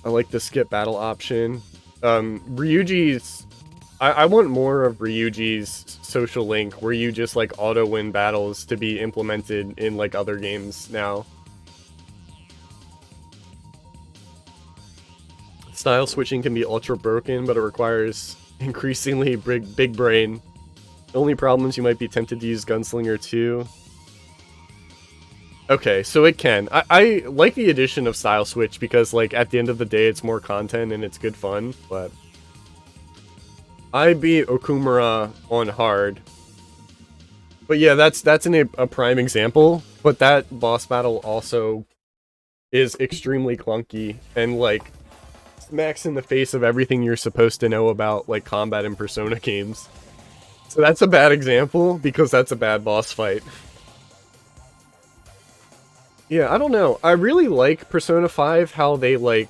I like the skip battle option. Ryuji's... I want more of Ryuji's social link where you just like auto win battles to be implemented in like other games now. Style switching can be ultra broken, but it requires increasingly big brain. The only problem is you might be tempted to use Gunslinger too. Okay, so it can. I like the addition of Style Switch because, like, at the end of the day, it's more content and it's good fun, but... I beat Okumura on hard. But yeah, that's a prime example, but that boss battle also is extremely clunky and, like, smacks in the face of everything you're supposed to know about, like, combat in Persona games. So that's a bad example, because that's a bad boss fight. Yeah, I don't know. I really like Persona 5, how they, like,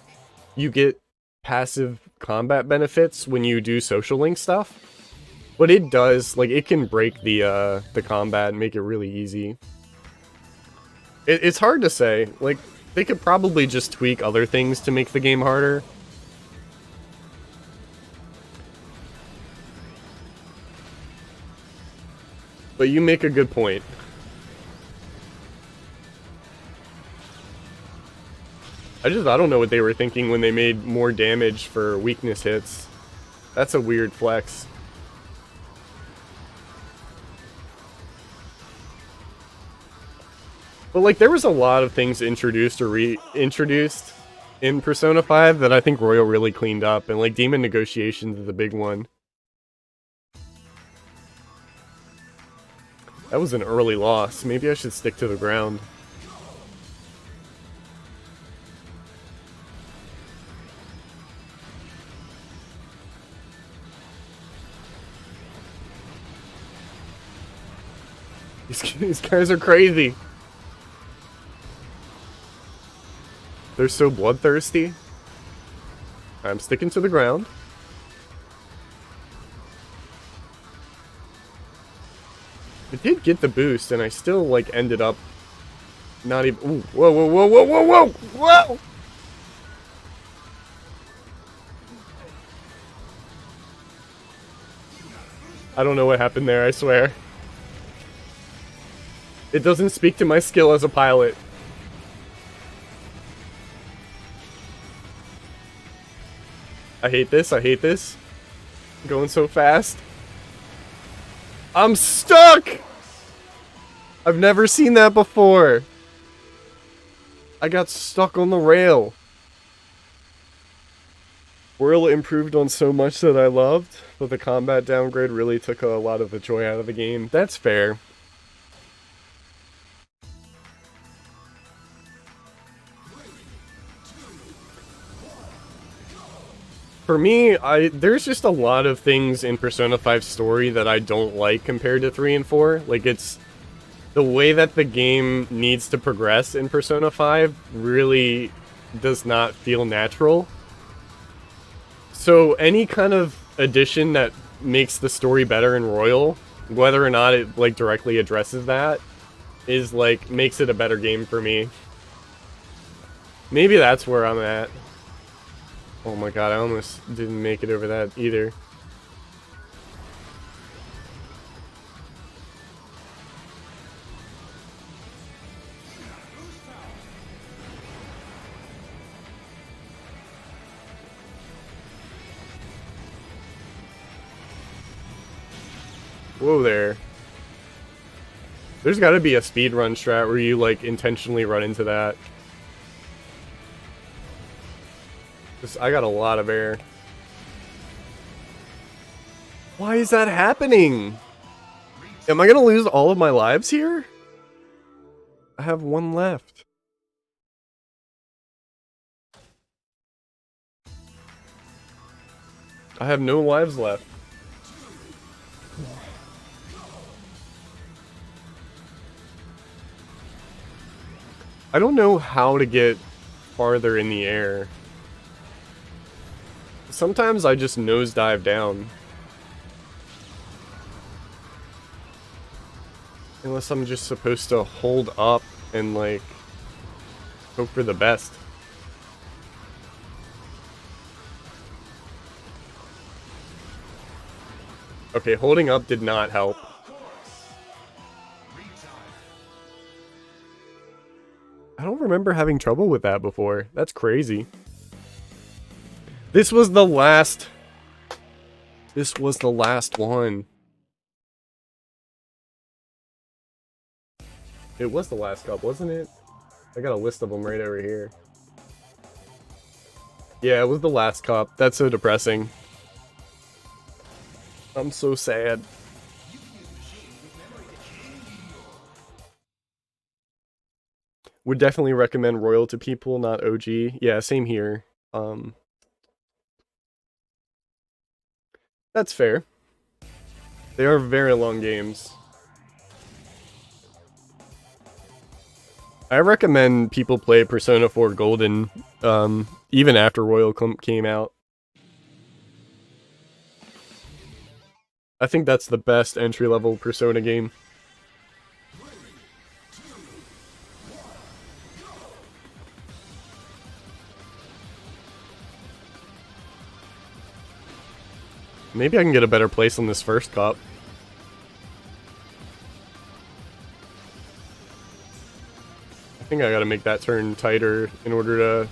you get passive combat benefits when you do social link stuff. But it does, like, it can break the combat and make it really easy. It's hard to say. Like, they could probably just tweak other things to make the game harder. But you make a good point. I don't know what they were thinking when they made more damage for weakness hits. That's a weird flex. But like, there was a lot of things introduced or reintroduced in Persona 5 that I think Royal really cleaned up, and like Demon Negotiations is a big one. That was an early loss. Maybe I should stick to the ground. These guys are crazy. They're so bloodthirsty. I'm sticking to the ground. I did get the boost, and I still, like, ended up not even... Ooh, whoa, whoa, whoa, whoa, whoa, whoa! Whoa! I don't know what happened there, I swear. It doesn't speak to my skill as a pilot. I hate this, I hate this. I'm going so fast. I'm stuck! I've never seen that before. I got stuck on the rail. Whirl improved on so much that I loved, but the combat downgrade really took a lot of the joy out of the game. That's fair. For me, there's just a lot of things in Persona 5 story that I don't like compared to 3 and 4. Like, it's the way that the game needs to progress in Persona 5 really does not feel natural. So any kind of addition that makes the story better in Royal, whether or not it like directly addresses that, is like makes it a better game for me. Maybe that's where I'm at. Oh my god, I almost didn't make it over that either. Whoa there. There's gotta be a speedrun strat where you like intentionally run into that. I got a lot of air. Why is that happening? Am I gonna lose all of my lives here? I have one left. I have no lives left. I don't know how to get farther in the air. Sometimes I just nosedive down. Unless I'm just supposed to hold up and like hope for the best. Okay, holding up did not help. I don't remember having trouble with that before. That's crazy. This was the last one. It was the last cup, wasn't it? I got a list of them right over here. Yeah, it was the last cup. That's so depressing. I'm so sad. Would definitely recommend Royal to people, not OG. Yeah, same here. That's fair. They are very long games. I recommend people play Persona 4 Golden, even after Royal came out. I think that's the best entry-level Persona game. Maybe I can get a better place on this first cup. I think I gotta make that turn tighter in order to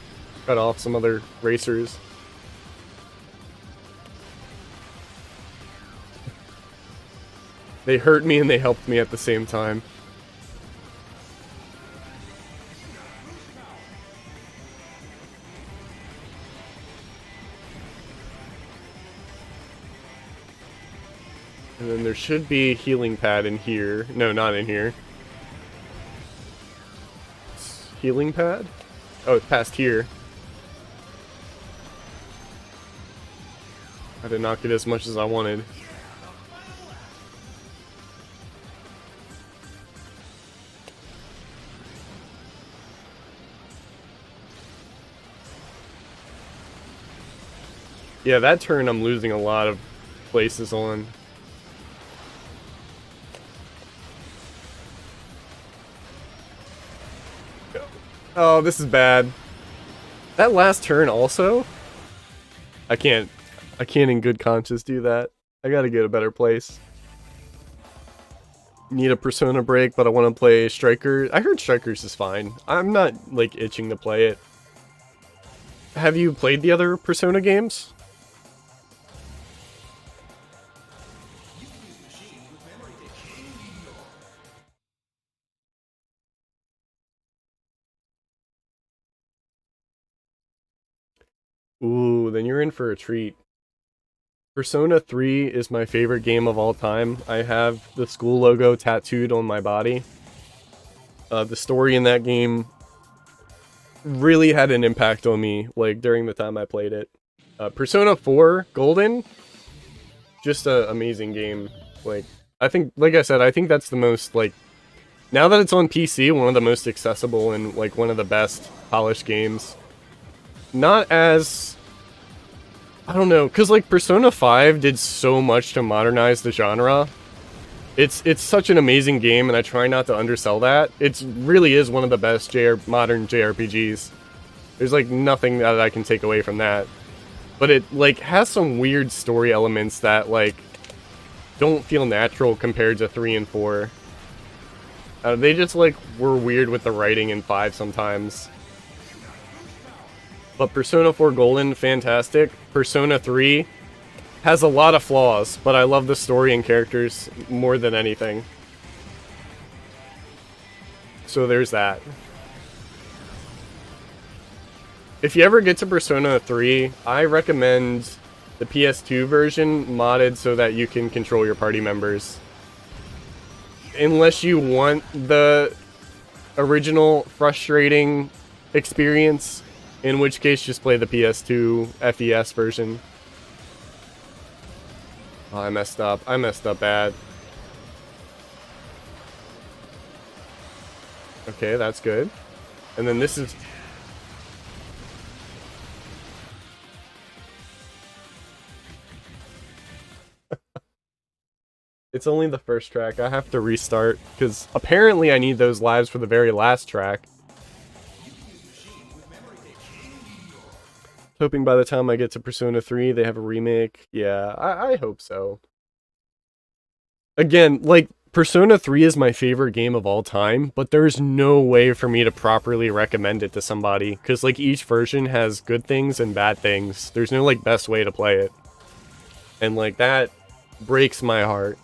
cut off some other racers. They hurt me and they helped me at the same time. And then there should be a healing pad in here. No, not in here. Healing pad? Oh, it's past here. I did not get as much as I wanted. Yeah, that turn I'm losing a lot of places on. Oh, this is bad. That last turn also? I can't in good conscience do that. I gotta get a better place. Need a Persona break, but I want to play Striker. I heard Strikers is fine. I'm not, like, itching to play it. Have you played the other Persona games? Ooh, then you're in for a treat. Persona 3 is my favorite game of all time. I have the school logo tattooed on my body. The story in that game really had an impact on me, like, during the time I played it. Persona 4 Golden, just an amazing game. Like, I think, like I said, I think that's the most, like, now that it's on PC, one of the most accessible and, like, one of the best polished games. Not as, I don't know, because, like, Persona 5 did so much to modernize the genre. It's such an amazing game, and I try not to undersell that. It really is one of the best modern JRPGs. There's, like, nothing that I can take away from that. But it, like, has some weird story elements that, like, don't feel natural compared to 3 and 4. They just, like, were weird with the writing in 5 sometimes. But Persona 4 Golden, fantastic. Persona 3 has a lot of flaws, but I love the story and characters more than anything. So there's that. If you ever get to Persona 3, I recommend the PS2 version modded so that you can control your party members. Unless you want the original frustrating experience, in which case just play the PS2 FES version. Oh, I messed up. I messed up bad. Okay, that's good. And then this is... It's only the first track. I have to restart, because apparently I need those lives for the very last track. Hoping by the time I get to Persona 3, they have a remake. Yeah, I hope so. Again, like, Persona 3 is my favorite game of all time, but there's no way for me to properly recommend it to somebody, because, like, each version has good things and bad things. There's no, like, best way to play it. And, like, that breaks my heart.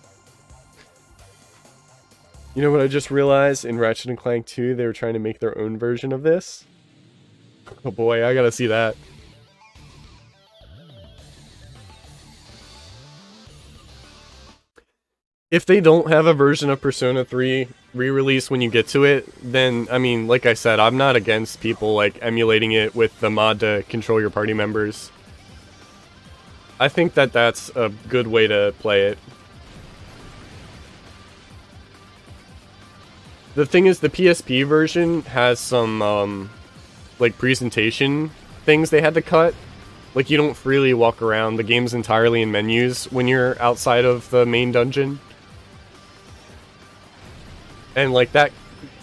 You know what I just realized? In Ratchet & Clank 2, they were trying to make their own version of this. Oh boy, I gotta see that. If they don't have a version of Persona 3 re-release when you get to it, then, I mean, like I said, I'm not against people, like, emulating it with the mod to control your party members. I think that that's a good way to play it. The thing is, the PSP version has some, like, presentation things they had to cut. Like, you don't freely walk around. The game's entirely in menus when you're outside of the main dungeon. And, like, that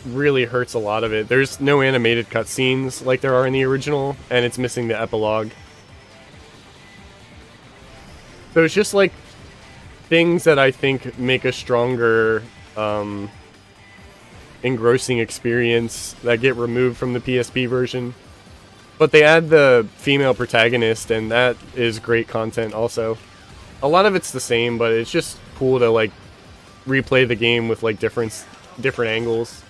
really hurts a lot of it. There's no animated cutscenes like there are in the original, and it's missing the epilogue. So it's just, like, things that I think make a stronger, engrossing experience that get removed from the PSP version. But they add the female protagonist, and that is great content also. A lot of it's the same, but it's just cool to, like, replay the game with, like, different angles.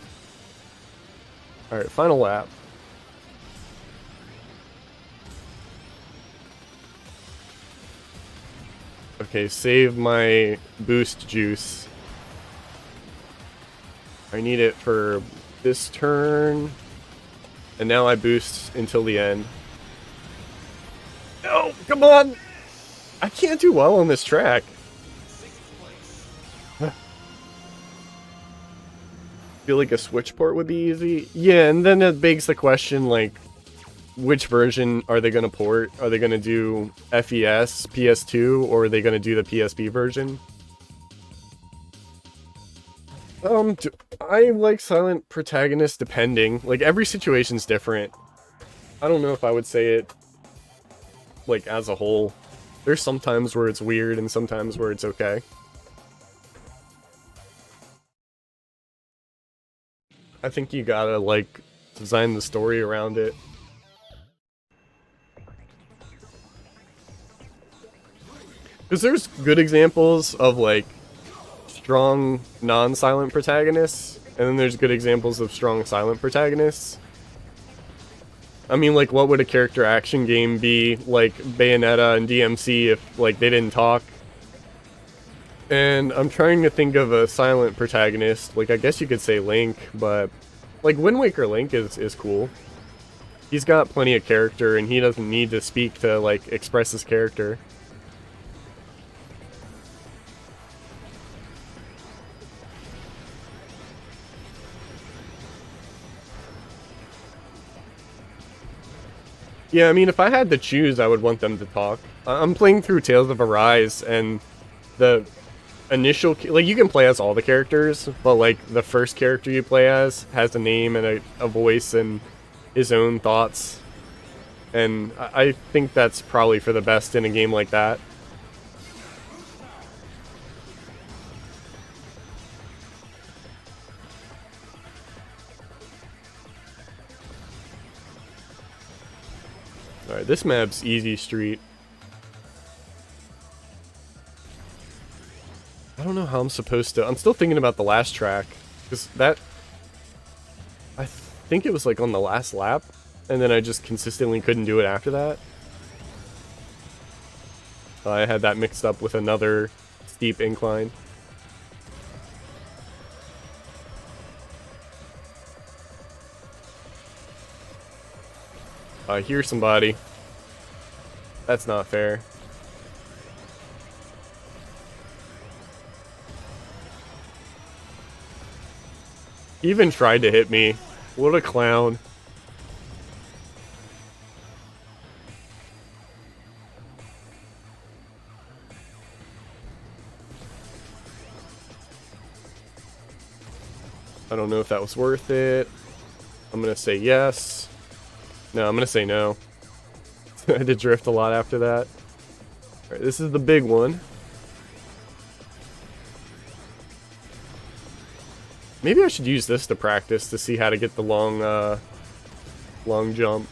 Alright, final lap. Okay, save my boost juice. I need it for this turn. And now I boost until the end. No, come on! I can't do well on this track. Feel like a Switch port would be easy. Yeah, and then it begs the question, like, which version are they going to port? Are they going to do FES, PS2, or are they going to do the PSP version? I like silent protagonist depending. Like, every situation's different. I don't know if I would say it, like, as a whole. There's some times where it's weird and sometimes where it's okay. I think you gotta, like, design the story around it. Because there's good examples of, like, strong non-silent protagonists, and then there's good examples of strong silent protagonists. I mean, like, what would a character action game be like Bayonetta and DMC if, like, they didn't talk? And I'm trying to think of a silent protagonist. Like, I guess you could say Link, but, like, Wind Waker Link is cool. He's got plenty of character, and he doesn't need to speak to, like, express his character. Yeah, I mean, if I had to choose, I would want them to talk. I'm playing through Tales of Arise, and the initial... Like, you can play as all the characters, but, like, the first character you play as has a name and a voice and his own thoughts. And I think that's probably for the best in a game like that. Alright, this map's easy street. I don't know how I'm supposed to... I'm still thinking about the last track. Because that... I think it was like on the last lap. And then I just consistently couldn't do it after that. I had that mixed up with another steep incline. I hear somebody. That's not fair. He even tried to hit me. What a clown. I don't know if that was worth it. I'm gonna say yes. No, I'm gonna say no. I had to drift a lot after that. Alright, this is the big one. Maybe I should use this to practice to see how to get the long jump.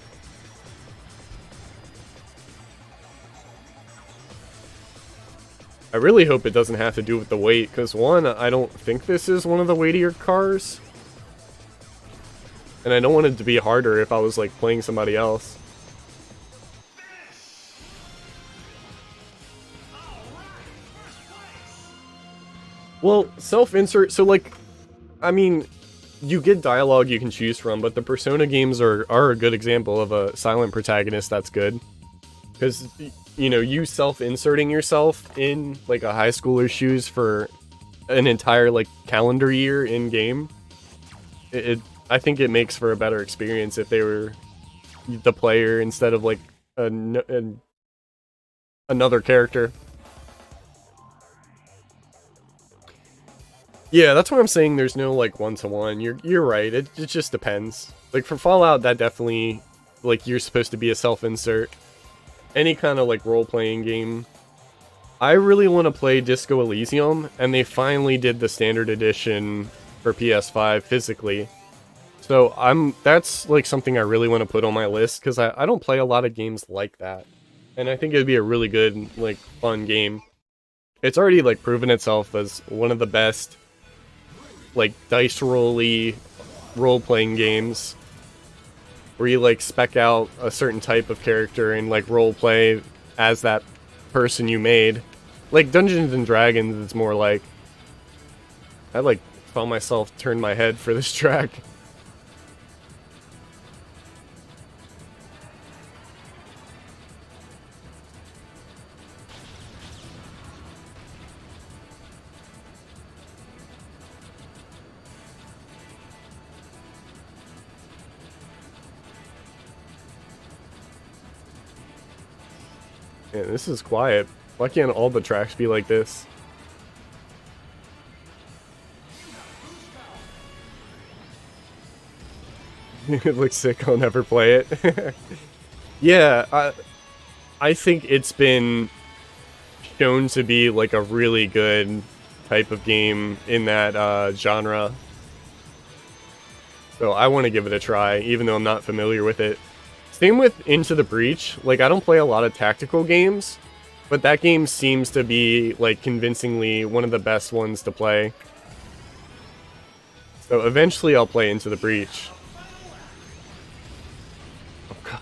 I really hope it doesn't have to do with the weight, because one, I don't think this is one of the weightier cars. And I don't want it to be harder if I was, like, playing somebody else. Well, self-insert, so, like, I mean, you get dialogue you can choose from, but the Persona games are a good example of a silent protagonist that's good. Because, you know, you self-inserting yourself in, like, a high schooler's shoes for an entire, like, calendar year in-game, I think it makes for a better experience if they were the player instead of, like, another character. Yeah, that's why I'm saying there's no, like, one-to-one. You're right, it just depends. Like, for Fallout, that definitely, like, you're supposed to be a self-insert. Any kind of, like, role-playing game. I really want to play Disco Elysium, and they finally did the standard edition for PS5 physically. So that's, like, something I really want to put on my list, because I don't play a lot of games like that. And I think it'd be a really good, like, fun game. It's already, like, proven itself as one of the best, like, dice roll-y role-playing games. Where you, like, spec out a certain type of character and, like, role-play as that person you made. Like, Dungeons and Dragons, it's more like... I, like, found myself turn my head for this track. Yeah, this is quiet. Why can't all the tracks be like this? It looks sick, I'll never play it. Yeah, I think it's been shown to be like a really good type of game in that genre. So I want to give it a try, even though I'm not familiar with it. Same with Into the Breach. Like, I don't play a lot of tactical games, but that game seems to be, like, convincingly one of the best ones to play. So eventually I'll play Into the Breach. Oh, God.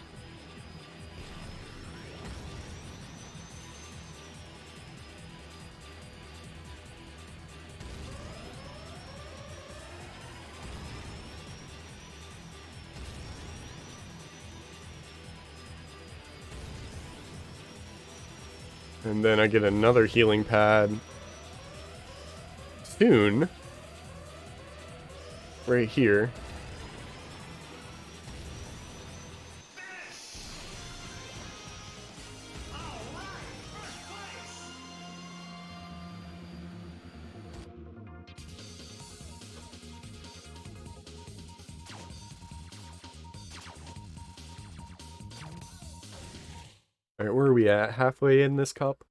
And then I get another healing pad soon. Right here. Alright, where are we at? Halfway in this cup?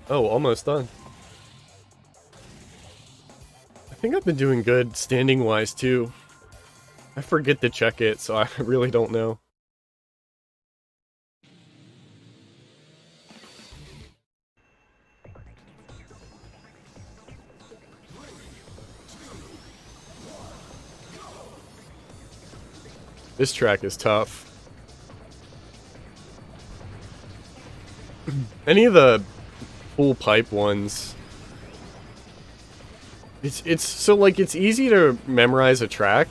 Oh, almost done. I think I've been doing good standing-wise, too. I forget to check it, so I really don't know. This track is tough. Any of the full pipe ones, it's so like it's easy to memorize a track.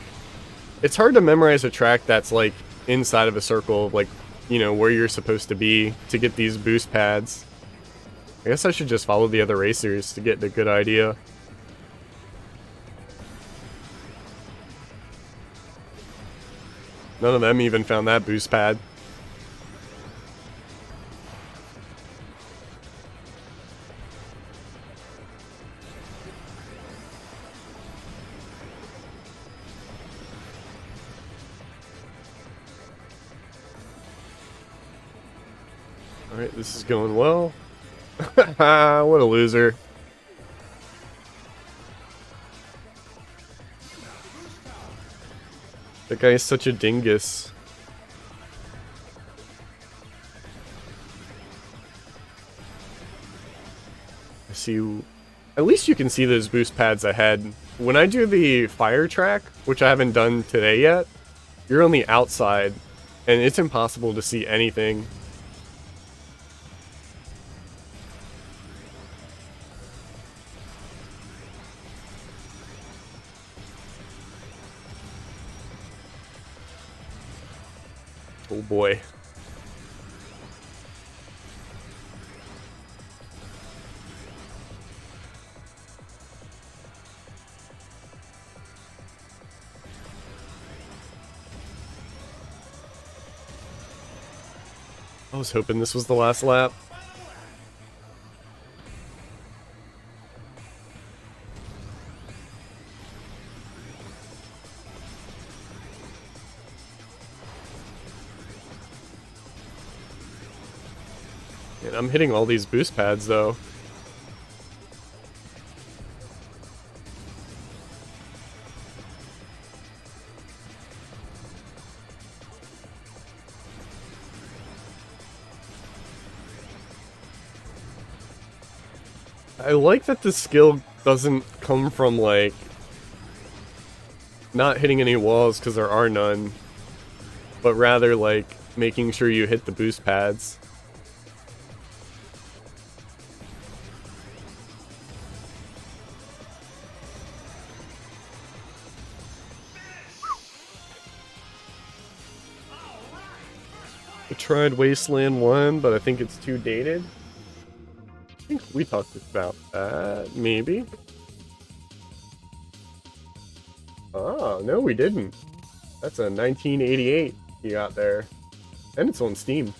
It's hard to memorize a track that's like inside of a circle, like, you know, where you're supposed to be to get these boost pads. I guess I should just follow the other racers to get a good idea. None of them even found that boost pad. Alright, this is going well. What a loser. That guy is such a dingus. I see. At least you can see those boost pads ahead. When I do the fire track, which I haven't done today yet, you're on the outside, and it's impossible to see anything. Oh boy. I was hoping this was the last lap. And I'm hitting all these boost pads though. I like that the skill doesn't come from, like, not hitting any walls because there are none, but rather, like, making sure you hit the boost pads. I tried Wasteland 1, but I think it's too dated. I think we talked about that, maybe? Oh, no we didn't. That's a 1988 you got there. And it's on Steam.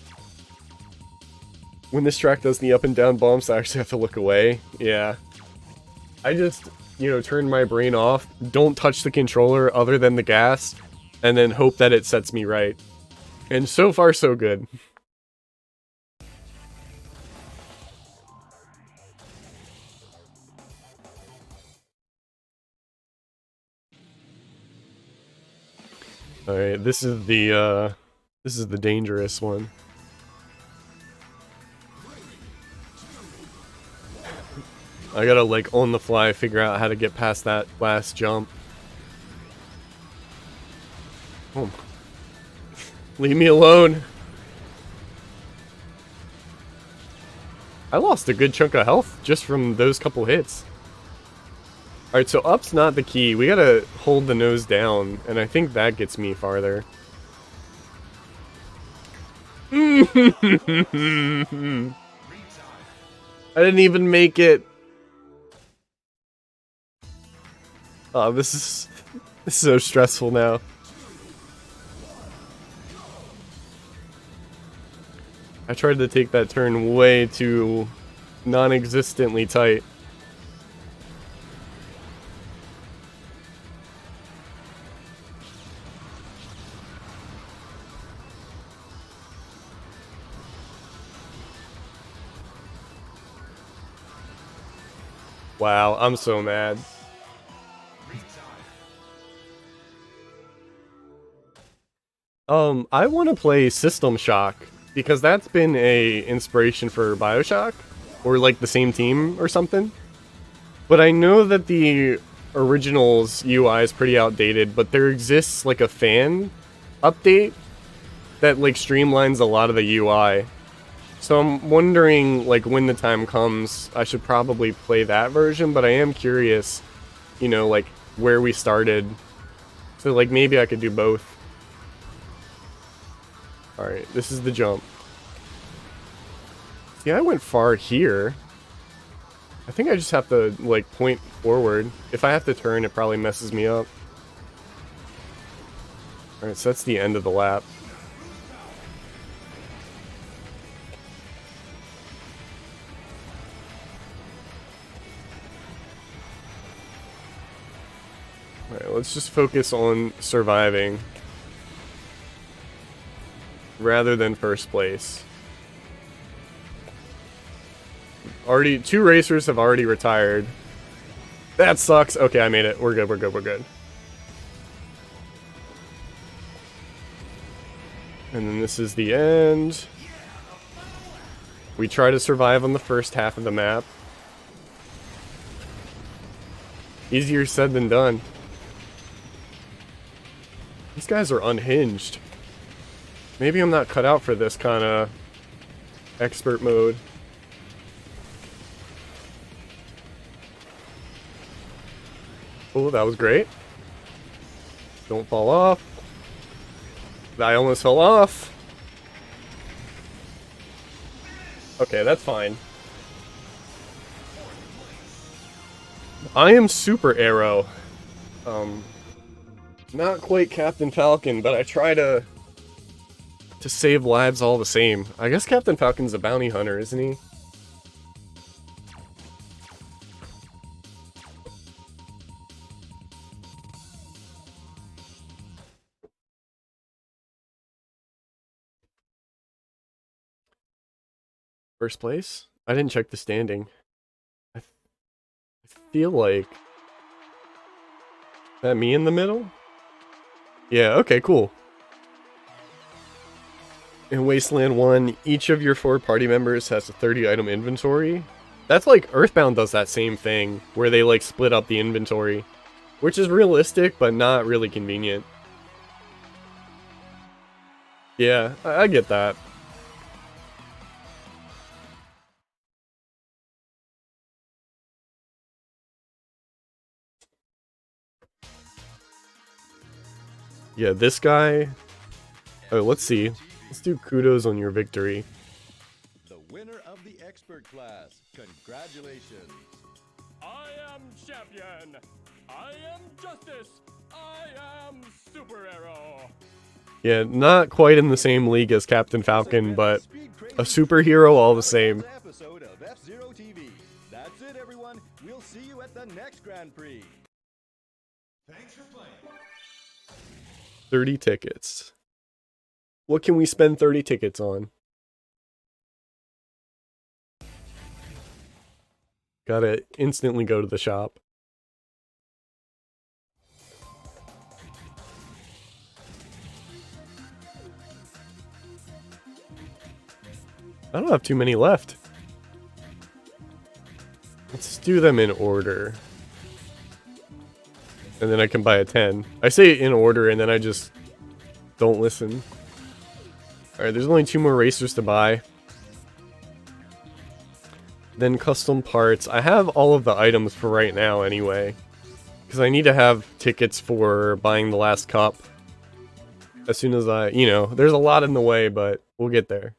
When this track does the up and down bumps, I actually have to look away. Yeah. I just, you know, turn my brain off, don't touch the controller other than the gas, and then hope that it sets me right. And so far, so good. Alright, this is the dangerous one. I gotta, like, on the fly figure out how to get past that last jump. Oh. Leave me alone. I lost a good chunk of health just from those couple hits. Alright, so up's not the key. We gotta hold the nose down, and I think that gets me farther. I didn't even make it. Oh, this is so stressful now. I tried to take that turn way too non-existently tight. Wow, I'm so mad. I want to play System Shock because that's been a inspiration for BioShock, or like the same team or something. But I know that the original's UI is pretty outdated, but there exists like a fan update that like streamlines a lot of the UI. So I'm wondering, like, when the time comes, I should probably play that version, but I am curious, you know, like, where we started. So, like, maybe I could do both. Alright, this is the jump. See, I went far here. I think I just have to, like, point forward. If I have to turn, it probably messes me up. Alright, so that's the end of the lap. Alright, let's just focus on surviving rather than first place. Already, 2 racers have already retired. That sucks. Okay, I made it. We're good, we're good, we're good. And then this is the end. We try to survive on the first half of the map. Easier said than done. These guys are unhinged. Maybe I'm not cut out for this kind of expert mode. Oh, that was great. Don't fall off. I almost fell off. Okay, that's fine. I am Super Arrow. Not quite Captain Falcon, but I try to save lives all the same. I guess Captain Falcon's a bounty hunter, isn't he? First place? I didn't check the standing. I feel like... That me in the middle? Yeah, okay, cool. In Wasteland 1, each of your 4 party members has a 30-item inventory. That's like, Earthbound does that same thing, where they like split up the inventory. Which is realistic, but not really convenient. Yeah, I get that. Yeah, this guy... Oh, let's see. Let's do kudos on your victory. The winner of the expert class. Congratulations. I am champion. I am justice. I am Super Arrow. Yeah, not quite in the same league as Captain Falcon, but a superhero all the same. Episode of F-Zero TV. That's it, everyone. We'll see you at the next Grand Prix. Thanks for playing. 30 tickets. What can we spend 30 tickets on? Gotta instantly go to the shop. I don't have too many left. Let's do them in order. And then I can buy a 10. I say in order and then I just don't listen. Alright, there's only 2 more racers to buy. Then custom parts. I have all of the items for right now anyway. Because I need to have tickets for buying the last cup. As soon as I, you know, there's a lot in the way, but we'll get there.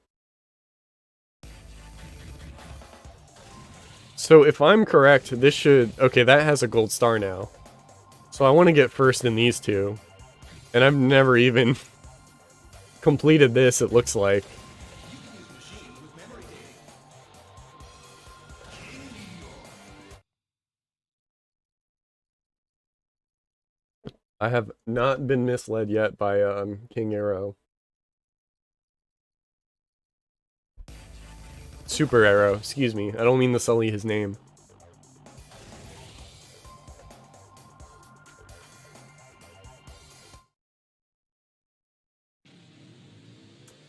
So if I'm correct, this should... Okay, that has a gold star now. So I want to get first in these two. And I've never even completed this, it looks like. I have not been misled yet by King Arrow. Super Arrow, excuse me. I don't mean to sully his name.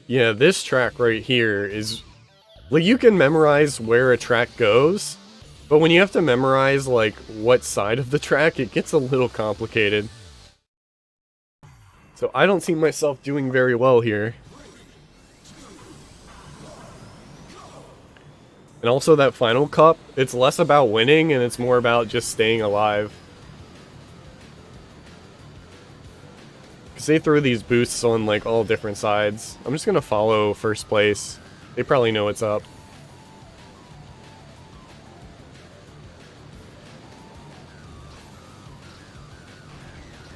Yeah, this track right here is... Like, you can memorize where a track goes, but when you have to memorize, like, what side of the track, it gets a little complicated. So I don't see myself doing very well here. And also that final cup, it's less about winning and it's more about just staying alive. Because they throw these boosts on like all different sides. I'm just gonna follow first place. They probably know what's up.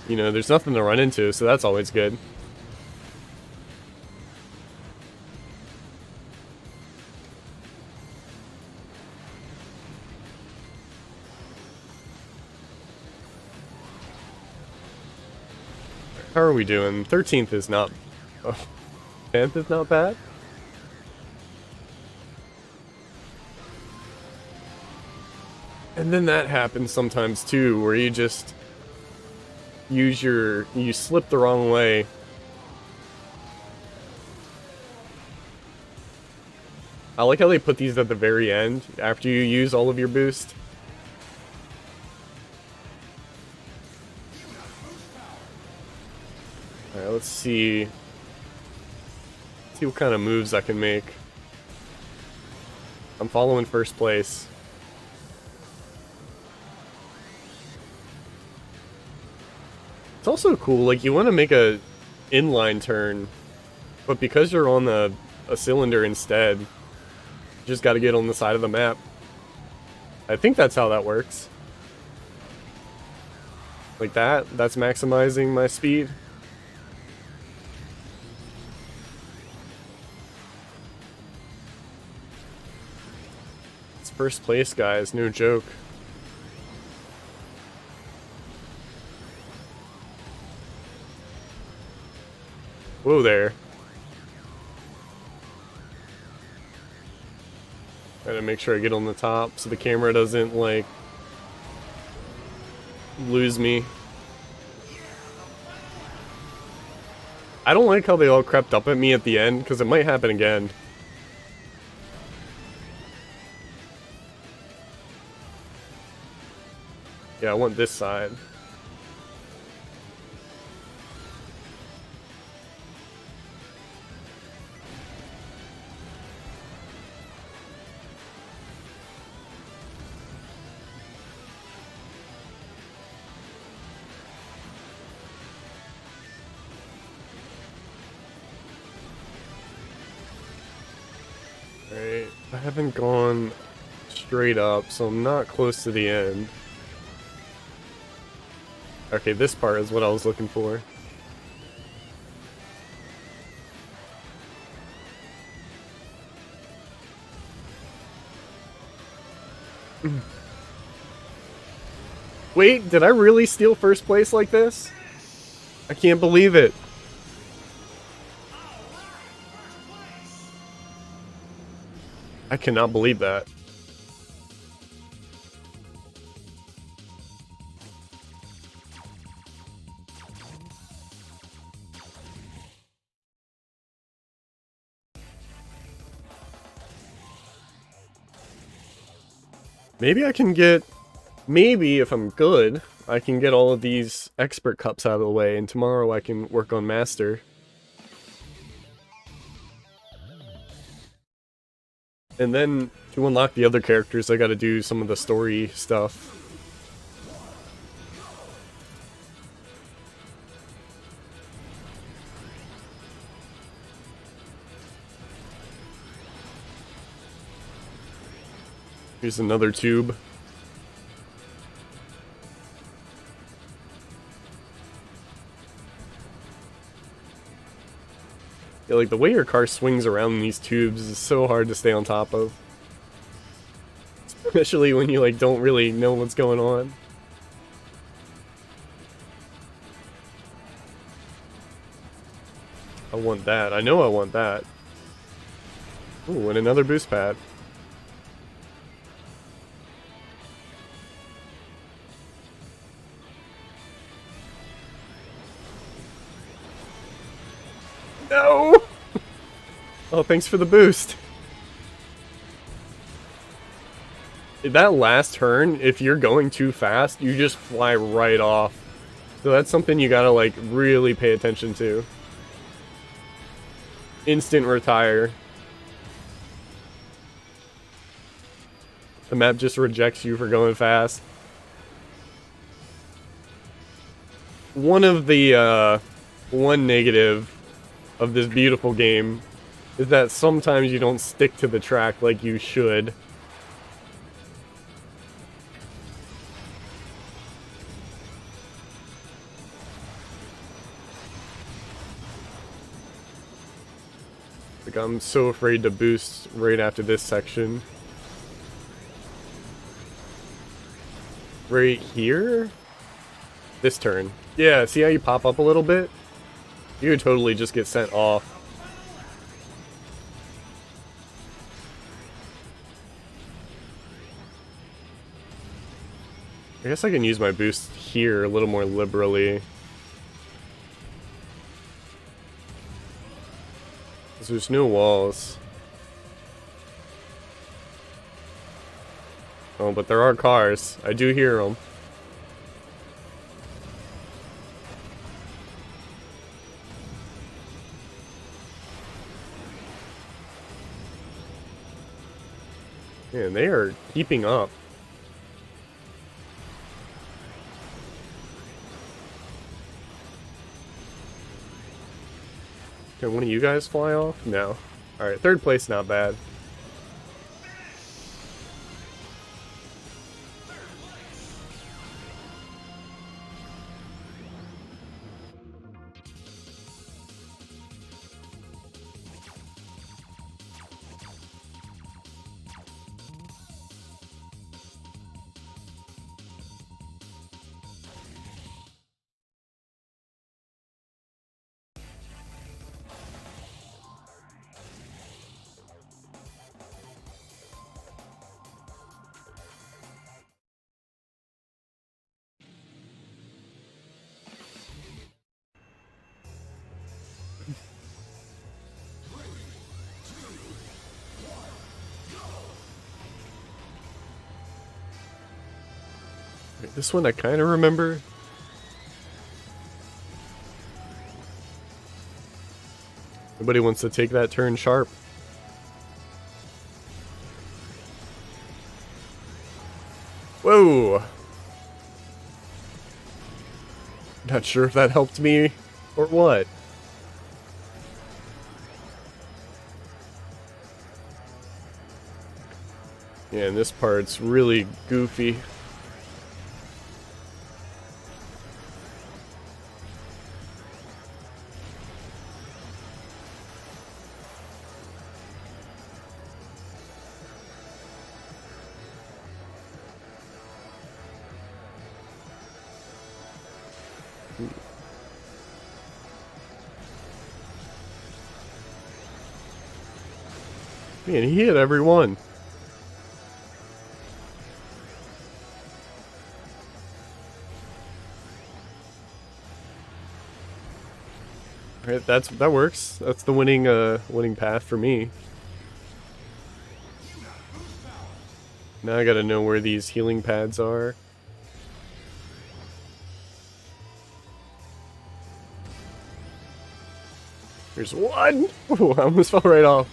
You know, there's nothing to run into, so that's always good. How are we doing? 13th is not... Oh, 10th is not bad? And then that happens sometimes too, where you just... you slip the wrong way. I like how they put these at the very end, after you use all of your boost. Alright, let's see. See what kind of moves I can make. I'm following first place. It's also cool, like, you want to make a inline turn, but because you're on a cylinder instead, you just gotta get on the side of the map. I think that's how that works. Like that, that's maximizing my speed. It's first place, guys, no joke. Whoa there. Gotta make sure I get on the top so the camera doesn't, like, lose me. I don't like how they all crept up at me at the end, because it might happen again. Yeah, I want this side. Alright, I haven't gone straight up, so I'm not close to the end. Okay, this part is what I was looking for. Wait, did I really steal first place like this? I can't believe it. I cannot believe that. Maybe I can get... Maybe, if I'm good, I can get all of these expert cups out of the way, and tomorrow I can work on master. And then, to unlock the other characters, I gotta do some of the story stuff. Here's another tube. Yeah, like the way your car swings around these tubes is so hard to stay on top of. Especially when you like don't really know what's going on. I want that. I know I want that. Ooh, and another boost pad. No! Oh, thanks for the boost. That last turn, if you're going too fast, you just fly right off. So that's something you gotta, like, really pay attention to. Instant retire. The map just rejects you for going fast. One of the, one negative of this beautiful game is that sometimes you don't stick to the track like you should. Like, I'm so afraid to boost right after this section. Right here? This turn. Yeah, see how you pop up a little bit? You could totally just get sent off. I guess I can use my boost here a little more liberally. Because there's no walls. Oh, but there are cars. I do hear them. Man, they are keeping up. Can one of you guys fly off? No. Alright, third place, not bad. This one I kind of remember. Nobody wants to take that turn sharp. Whoa! Not sure if that helped me or what. Yeah, and this part's really goofy. Man, he hit every one. Alright, that works. That's the winning path for me. Now I gotta know where these healing pads are. There's one! Ooh, I almost fell right off.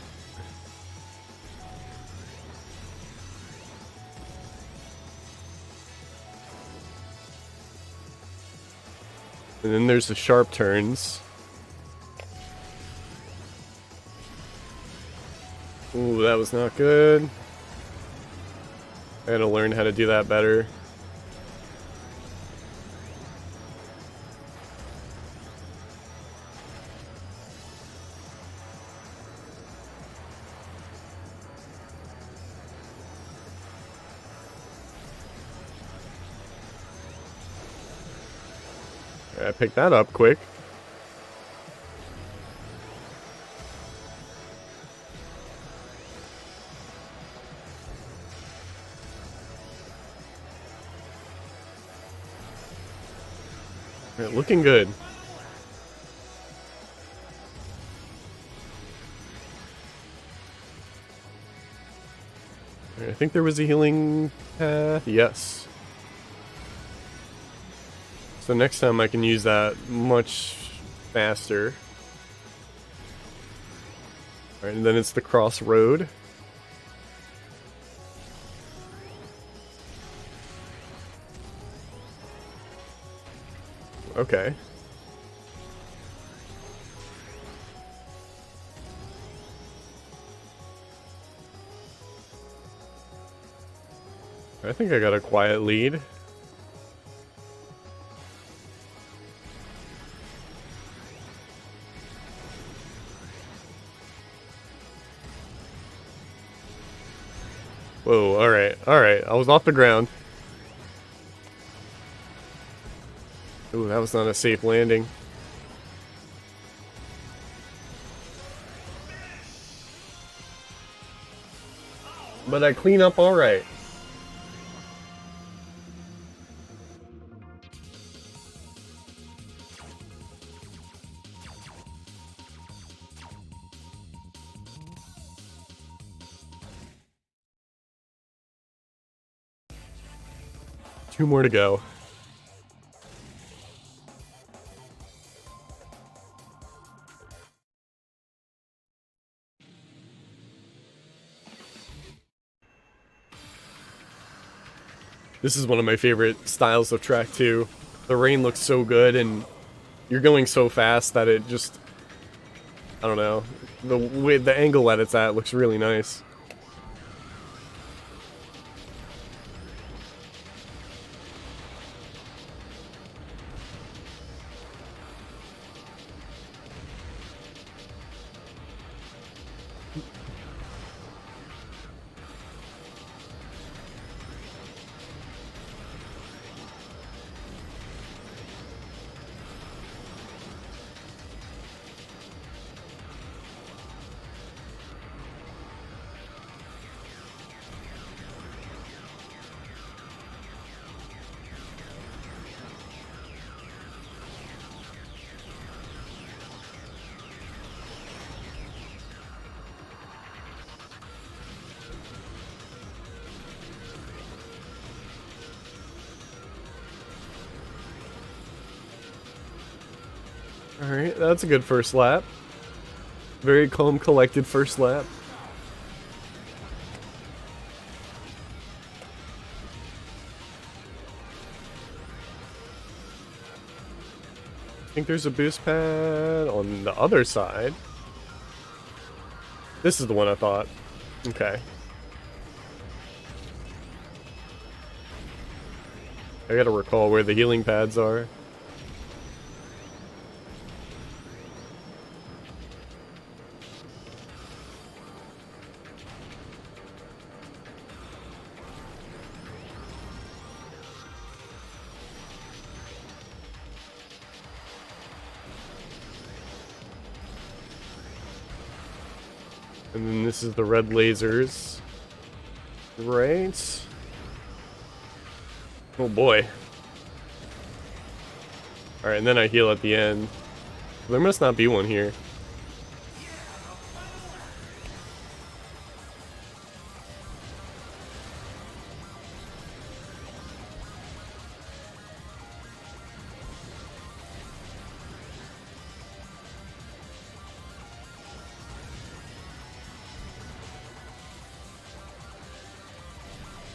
And then there's the sharp turns. Ooh, that was not good. I gotta learn how to do that better. I picked that up quick. Alright, looking good. I think there was a healing path. Yes. So next time I can use that much faster. Alright, and then it's the crossroad. Okay. I think I got a quiet lead. Whoa, alright, alright. I was off the ground. Ooh, that was not a safe landing. But I clean up alright. Two more to go. This is one of my favorite styles of track too. The rain looks so good and you're going so fast that it just, I don't know, the angle that it's at looks really nice. Alright, that's a good first lap. Very calm, collected first lap. I think there's a boost pad on the other side. This is the one I thought. Okay. I gotta recall where the healing pads are. And then this is the red lasers. Right. Oh boy. Alright, and then I heal at the end. There must not be one here.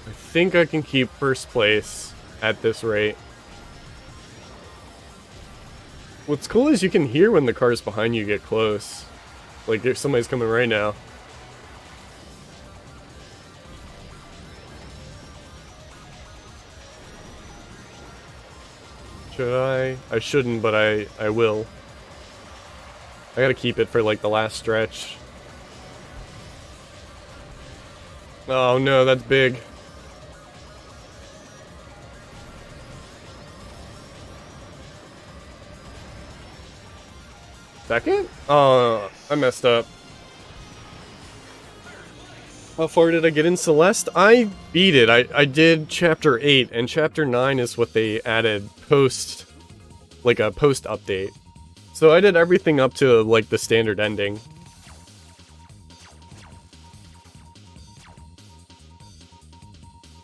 I think I can keep first place at this rate. What's cool is you can hear when the cars behind you get close. Like if somebody's coming right now. Should I? I shouldn't, but I will. I gotta keep it for like the last stretch. Oh no, that's big. Second? Oh, I messed up. How far did I get in Celeste? I beat it. I did chapter 8, and chapter 9 is what they added post, like a post update. So I did everything up to like the standard ending.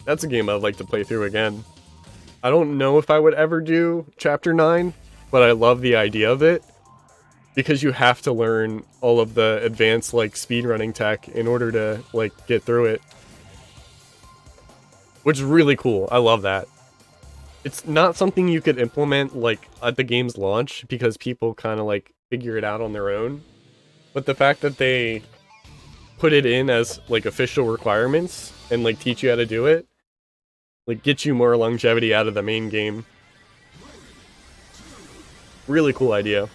That's a game I'd like to play through again. I don't know if I would ever do chapter 9, but I love the idea of it. Because you have to learn all of the advanced, like, speedrunning tech in order to, like, get through it. Which is really cool. I love that. It's not something you could implement, like, at the game's launch, because people kind of, like, figure it out on their own. But the fact that they put it in as, like, official requirements, and, like, teach you how to do it, like, gets you more longevity out of the main game. Really cool idea.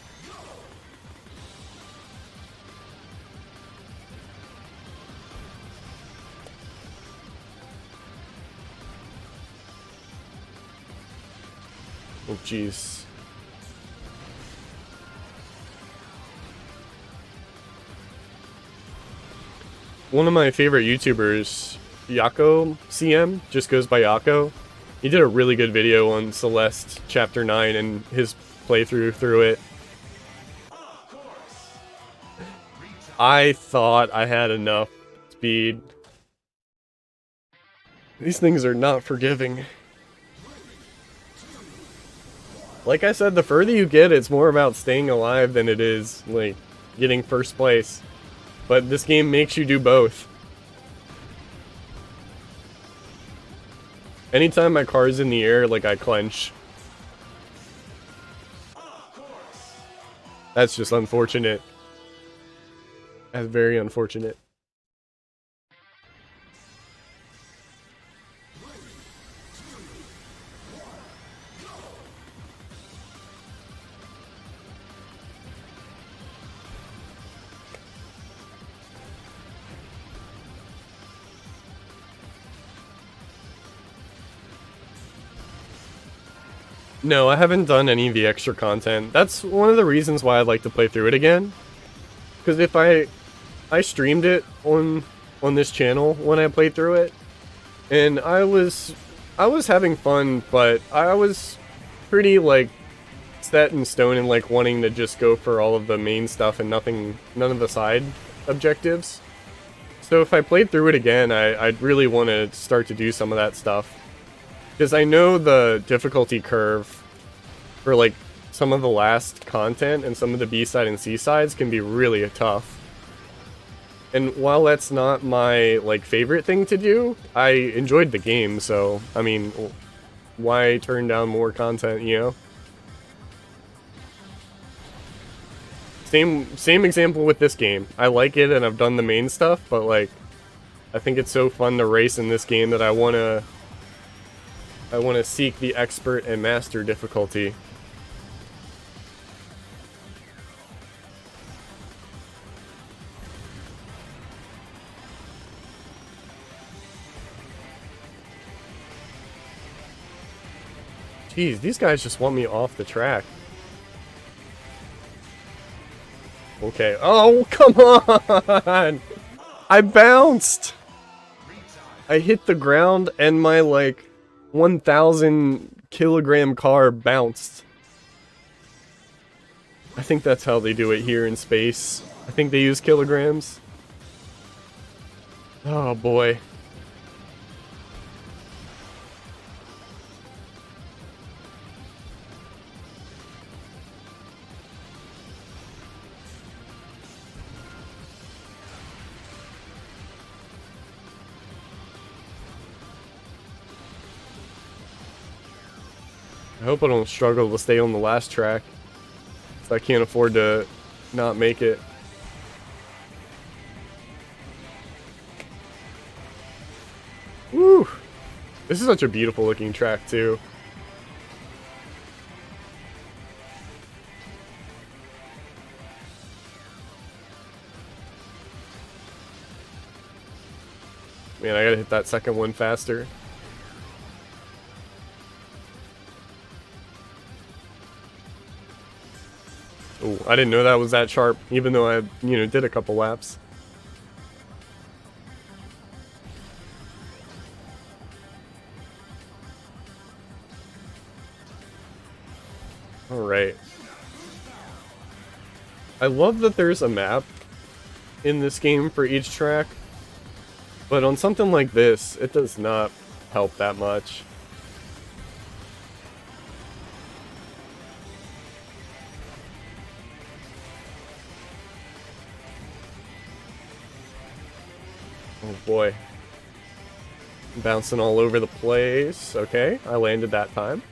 Oh, jeez. One of my favorite YouTubers, Yako CM, just goes by Yako. He did a really good video on Celeste Chapter 9 and his playthrough through it. I thought I had enough speed. These things are not forgiving. Like I said, the further you get, it's more about staying alive than it is, like, getting first place. But this game makes you do both. Anytime my car's in the air, like, I clench. That's just unfortunate. That's very unfortunate. No, I haven't done any of the extra content. That's one of the reasons why I'd like to play through it again. Because if I streamed it on this channel when I played through it, and I was having fun, but I was pretty like set in stone and like wanting to just go for all of the main stuff and none of the side objectives. So if I played through it again, I'd really want to start to do some of that stuff. Because I know the difficulty curve for like some of the last content and some of the B-side and C-sides can be really tough. And while that's not my like favorite thing to do, I enjoyed the game, so I mean, why turn down more content, you know? Same example with this game. I like it and I've done the main stuff, but like I think it's so fun to race in this game that I want to seek the expert and master difficulty. Jeez, these guys just want me off the track. Okay. Oh, come on! I bounced! I hit the ground and my, like, 1,000 kilogram car bounced. I think that's how they do it here in space. I think they use kilograms. Oh boy. I hope I don't struggle to stay on the last track, so I can't afford to not make it. Woo! This is such a beautiful looking track too. Man, I gotta hit that second one faster. Oh, I didn't know that was that sharp, even though I, did a couple laps. Alright. I love that there's a map in this game for each track, but on something like this, it does not help that much. Oh boy. Bouncing all over the place. Okay, I landed that time.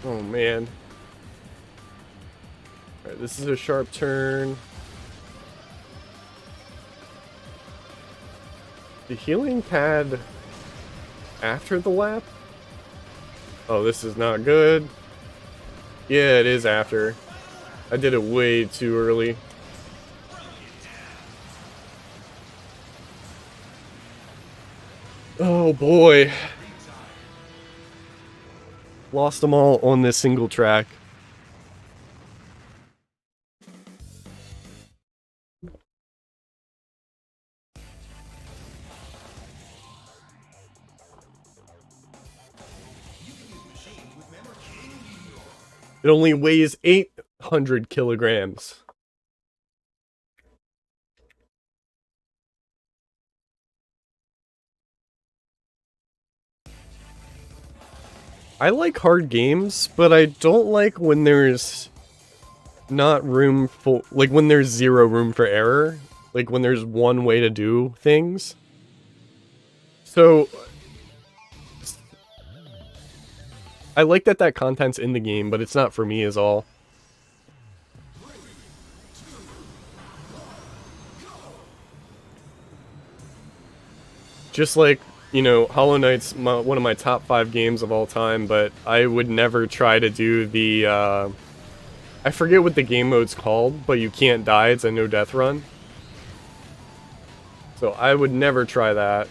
Oh man. Alright, this is a sharp turn. The healing pad after the lap? Oh, this is not good. Yeah, it is after. I did it way too early. Oh boy. Lost them all on this single track. It only weighs 800 kilograms. I like hard games, but I don't like when there's not room for, like when there's zero room for error. Like when there's one way to do things. So I like that content's in the game, but it's not for me is all. Just like, Hollow Knight's one of my top 5 games of all time, but I would never try to do the, I forget what the game mode's called, but you can't die, it's a no-death run. So I would never try that,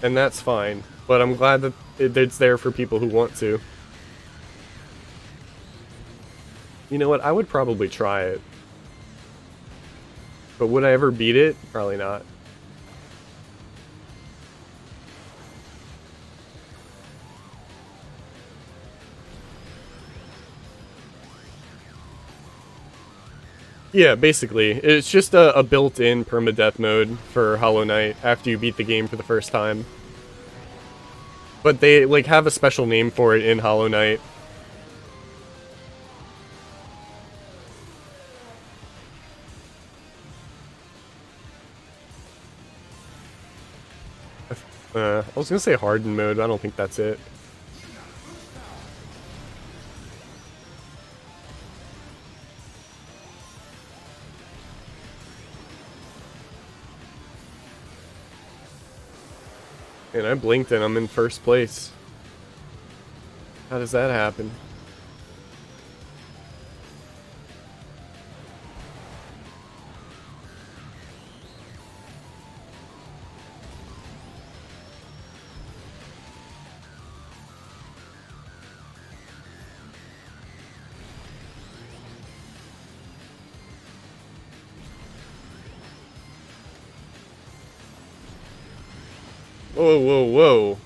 and that's fine, but I'm glad that it's there for people who want to. You know what, I would probably try it. But would I ever beat it? Probably not. Yeah, basically. It's just a built-in permadeath mode for Hollow Knight after you beat the game for the first time. But they, like, have a special name for it in Hollow Knight. I was gonna say hardened mode, but I don't think that's it. And I blinked and I'm in first place. How does that happen? Whoa, whoa, whoa.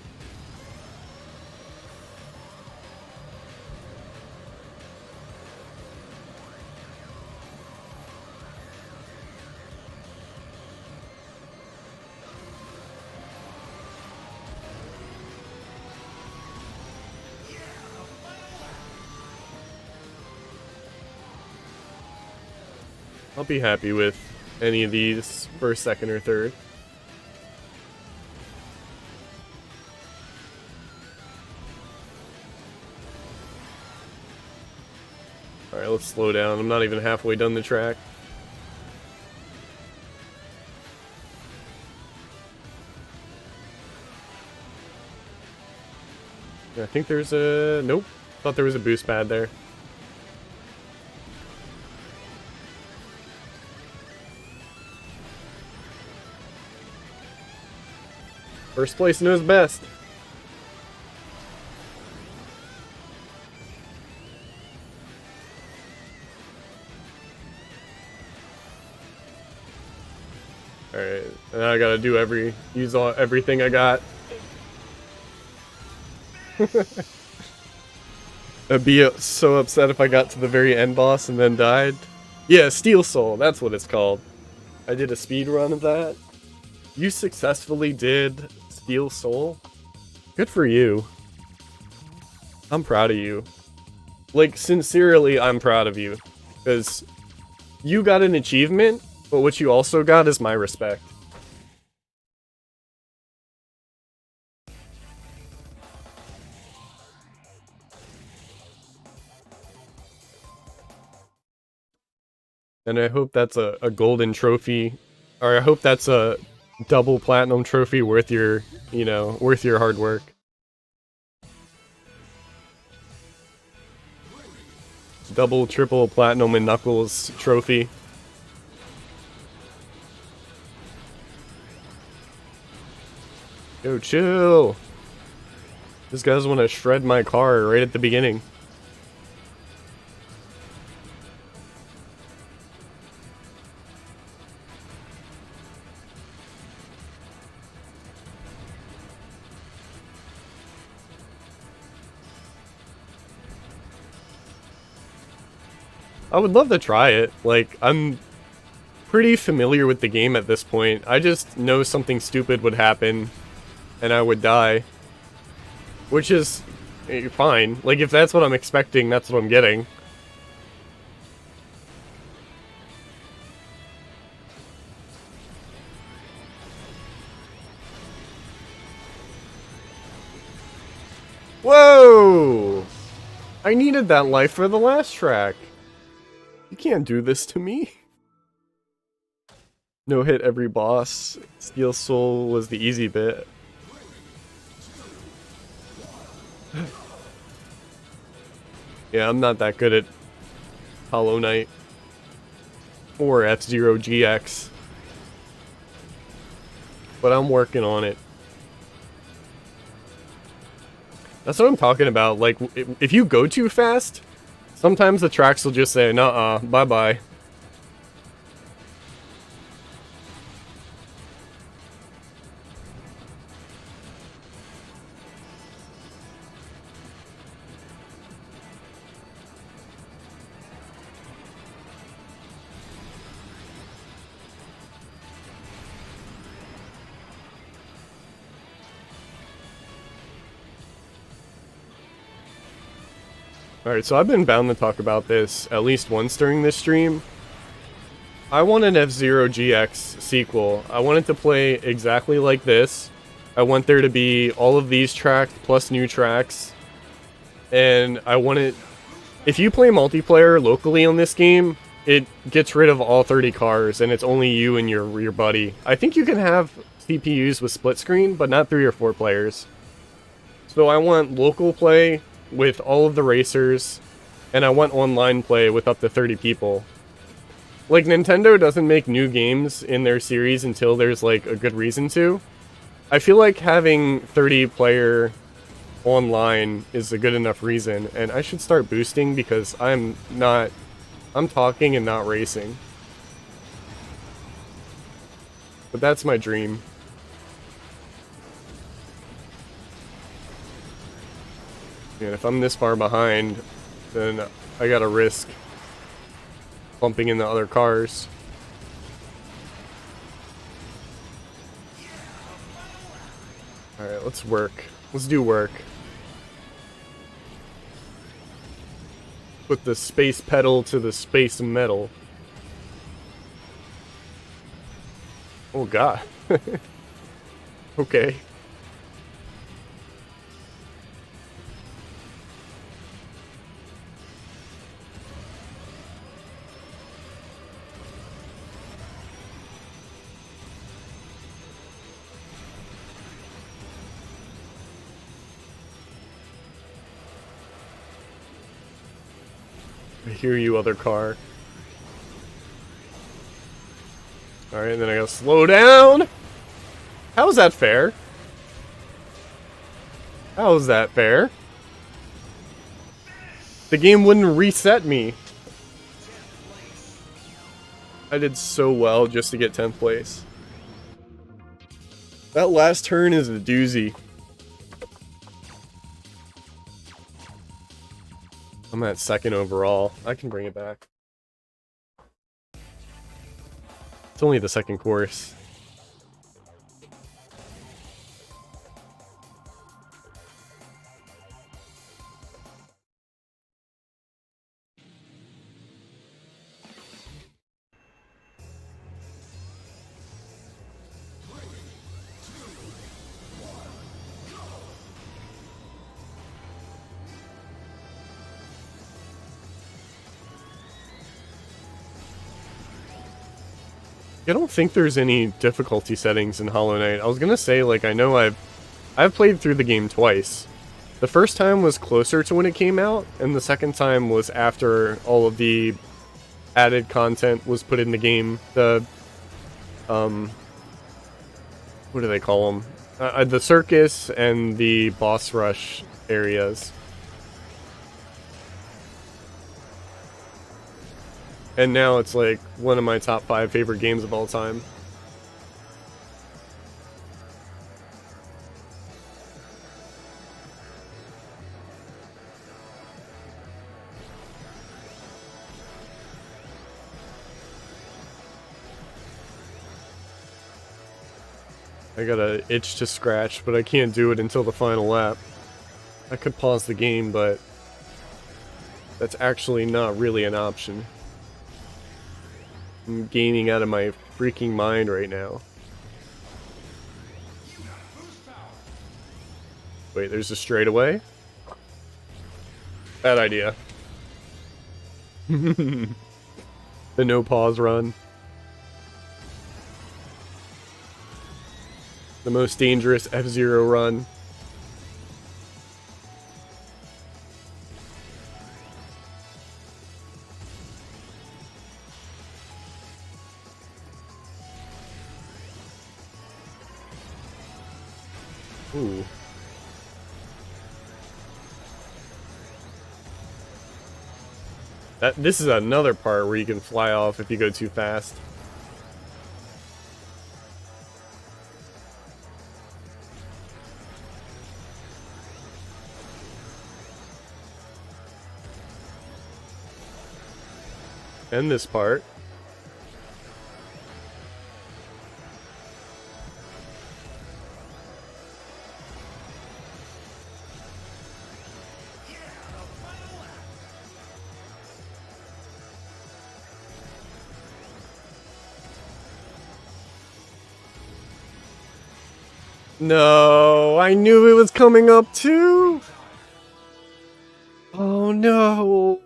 I'll be happy with any of these first, second, or third. Alright, let's slow down. I'm not even halfway done the track. I think there's a... Nope. Thought there was a boost pad there. First place knows best. Alright, and I gotta do use everything I got. I'd be so upset if I got to the very end boss and then died. Yeah, Steel Soul, that's what it's called. I did a speed run of that. You successfully did Steel Soul? Good for you. I'm proud of you. Like, sincerely, I'm proud of you. Because you got an achievement, but what you also got is my respect. And I hope that's a golden trophy, or I hope that's a double platinum trophy worth your, you know, worth your hard work. Double, triple platinum and Knuckles trophy. Yo, chill. These guys want to shred my car right at the beginning. I would love to try it. Like, I'm pretty familiar with the game at this point. I just know something stupid would happen and I would die. Which is fine. Like, if that's what I'm expecting, that's what I'm getting. Whoa! I needed that life for the last track. You can't do this to me. No hit every boss. Steel Soul was the easy bit. Yeah, I'm not that good at Hollow Knight. Or F-Zero GX. But I'm working on it. That's what I'm talking about. Like, if you go too fast, sometimes the tracks will just say, nuh-uh, bye-bye. Alright, so I've been bound to talk about this at least once during this stream. I want an F-Zero GX sequel. I want it to play exactly like this. I want there to be all of these tracks plus new tracks. And I want it... If you play multiplayer locally on this game, it gets rid of all 30 cars and it's only you and your buddy. I think you can have CPUs with split screen, but not 3 or 4 players. So I want local play with all of the racers, and I want online play with up to 30 people. Like, Nintendo doesn't make new games in their series until there's, like, a good reason to. I feel like having 30-player online is a good enough reason, and I should start boosting because I'm talking and not racing. But that's my dream. And if I'm this far behind, then I gotta risk bumping into other cars. Alright, let's work. Let's do work. Put the space pedal to the space metal. Oh god. Okay. I hear you, other car. Alright, then I gotta slow down! How is that fair? How is that fair? The game wouldn't reset me. I did so well just to get 10th place. That last turn is a doozy. I'm at 2nd overall. I can bring it back. It's only the 2nd course. I don't think there's any difficulty settings in Hollow Knight. I was gonna say, like, I know I've played through the game twice. The first time was closer to when it came out, and the second time was after all of the added content was put in the game. The, what do they call them? The circus and the boss rush areas. And now it's like one of my top 5 favorite games of all time. I got an itch to scratch, but I can't do it until the final lap. I could pause the game, but that's actually not really an option. I'm gaining out of my freaking mind right now. Wait, there's a straightaway? Bad idea. The no pause run. The most dangerous F-Zero run. Ooh. This is another part where you can fly off if you go too fast. And this part. No, I knew it was coming up too. Oh no.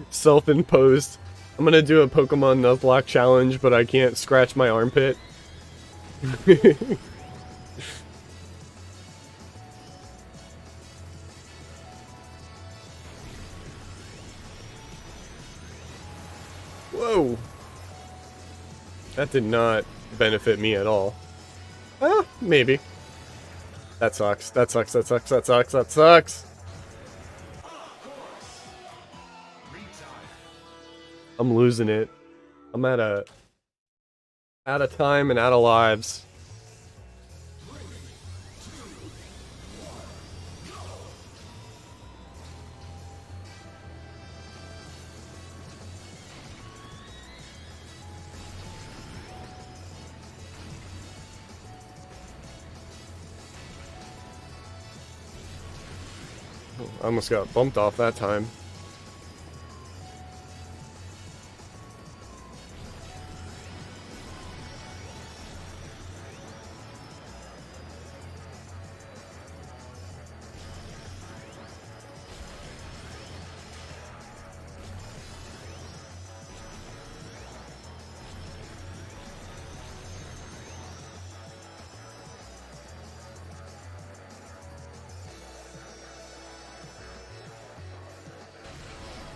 Self-imposed. I'm gonna do a Pokemon Nuzlocke challenge, but I can't scratch my armpit. Whoa! That did not benefit me at all. Maybe. That sucks. That sucks. That sucks. That sucks. That sucks. I'm losing it. I'm out of time and out of lives. I almost got bumped off that time.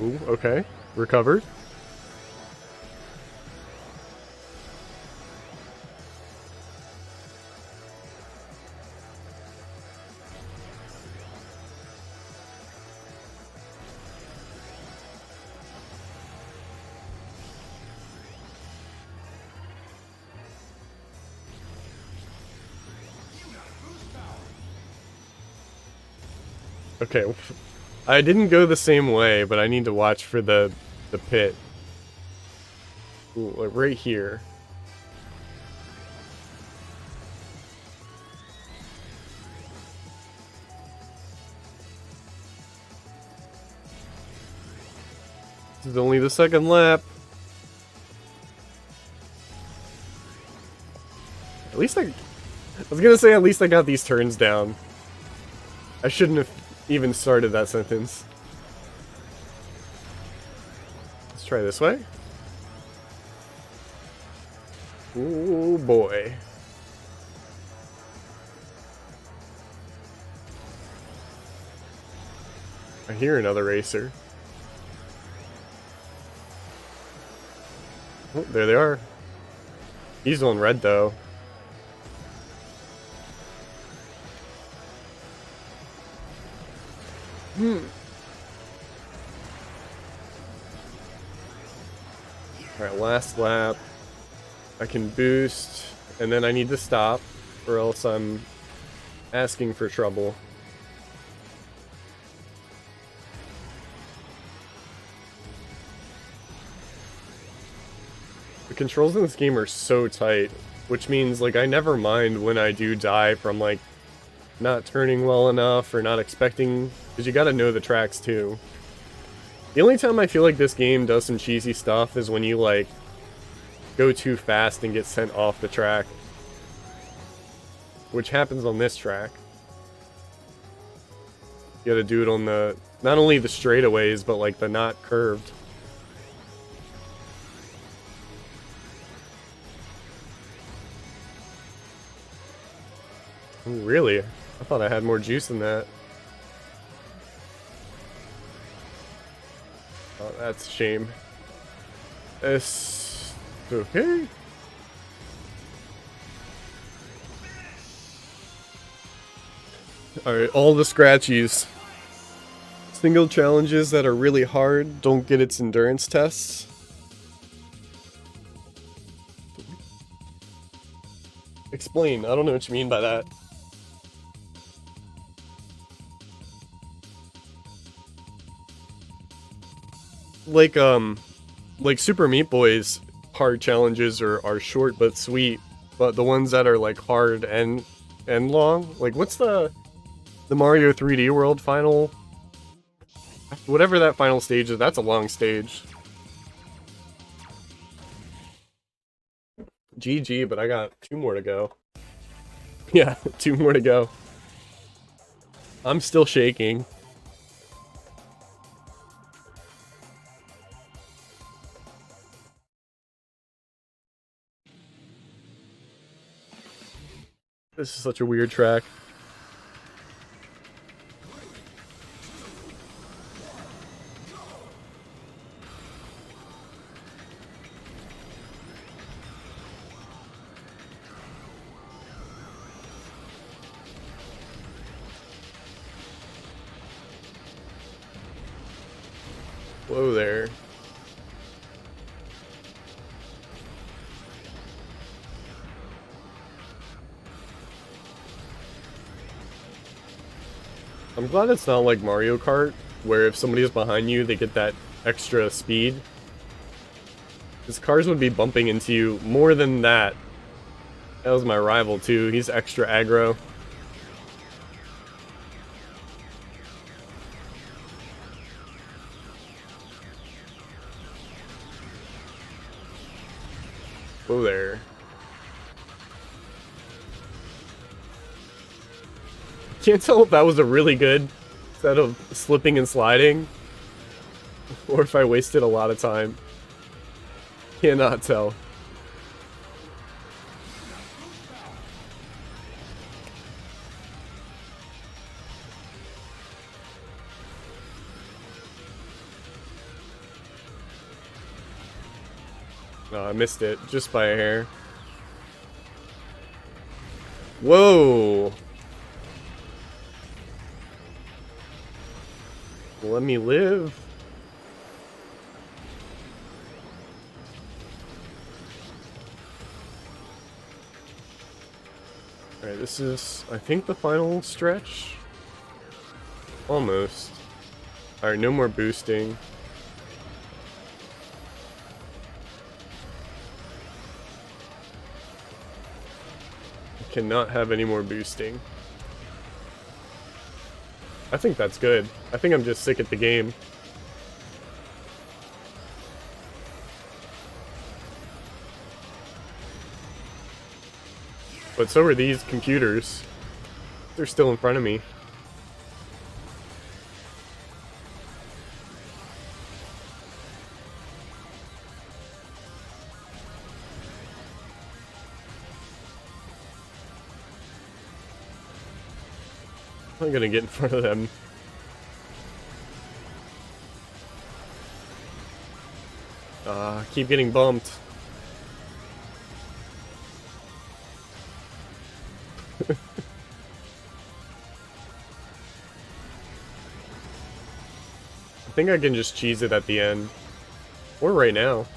Ooh, okay. Recovered. Okay, I didn't go the same way, but I need to watch for the pit. Ooh, like right here. This is only the second lap. At least I was gonna say at least I got these turns down. I shouldn't have even started that sentence. Let's try this way. Oh boy. I hear another racer. Oh, there they are. He's on red though. Alright, last lap. I can boost, and then I need to stop, or else I'm asking for trouble. The controls in this game are so tight, which means, like, I never mind when I do die from, like, not turning well enough or not expecting, because you gotta know the tracks too. The only time I feel like this game does some cheesy stuff is when you, like, go too fast and get sent off the track. Which happens on this track. You gotta do it on the, not only the straightaways, but like the not curved. Ooh, really? I thought I had more juice than that. Oh, that's a shame. It's okay. Alright, all the scratchies. Single challenges that are really hard don't get its endurance tests. Explain, I don't know what you mean by that. Like Super Meat Boy's hard challenges are short but sweet, but the ones that are like hard and long, like what's the Mario 3D World final, whatever that final stage is, that's a long stage. GG, but I got 2 more to go. Yeah, 2 more to go. I'm still shaking. This is such a weird track. Whoa there. I'm glad it's not like Mario Kart, where if somebody is behind you, they get that extra speed. Because cars would be bumping into you more than that. That was my rival too, he's extra aggro. Whoa there. Can't tell if that was a really good set of slipping and sliding, or if I wasted a lot of time. Cannot tell. I missed it just by a hair. Whoa! Let me live. Alright, this is, I think, the final stretch? Almost. Alright, no more boosting. I cannot have any more boosting. I think that's good. I think I'm just sick at the game. But so are these computers. They're still in front of me. I'm gonna get in front of them. Keep getting bumped. I think I can just cheese it at the end. Or right now.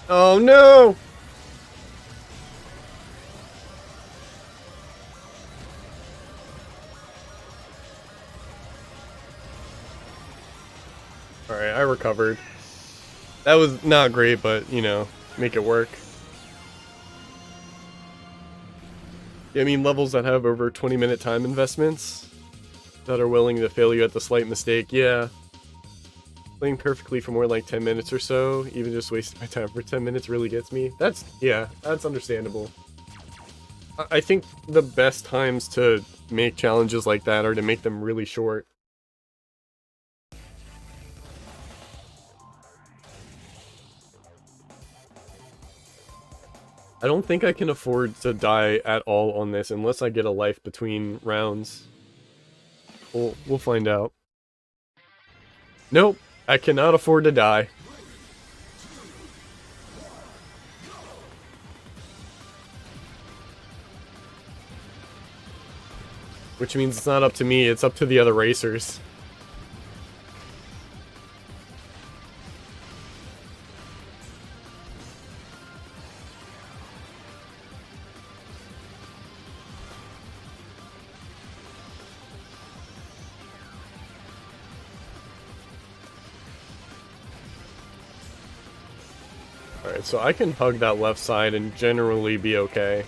Oh no! Alright, I recovered. That was not great, but, you know, make it work. Yeah, I mean, levels that have over 20-minute time investments that are willing to fail you at the slight mistake, yeah. Playing perfectly for more like 10 minutes or so, even just wasting my time for 10 minutes really gets me. That's, yeah, that's understandable. I think the best times to make challenges like that are to make them really short. I don't think I can afford to die at all on this unless I get a life between rounds. We'll find out. Nope, I cannot afford to die. Which means it's not up to me, it's up to the other racers. Alright, so I can hug that left side and generally be okay.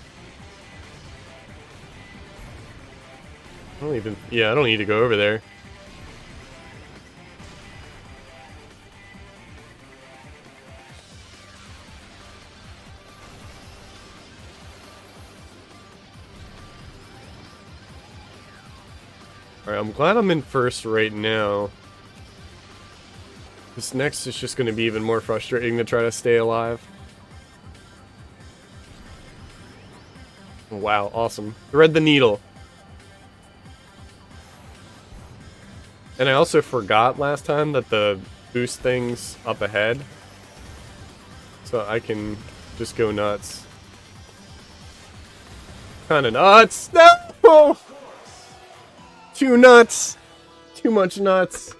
I don't even... yeah, I don't need to go over there. Alright, I'm glad I'm in first right now. This next is just going to be even more frustrating to try to stay alive. Wow, awesome. Thread the needle. And I also forgot last time that the boost thing's up ahead. So I can just go nuts. Kinda nuts! No! Too nuts! Too much nuts!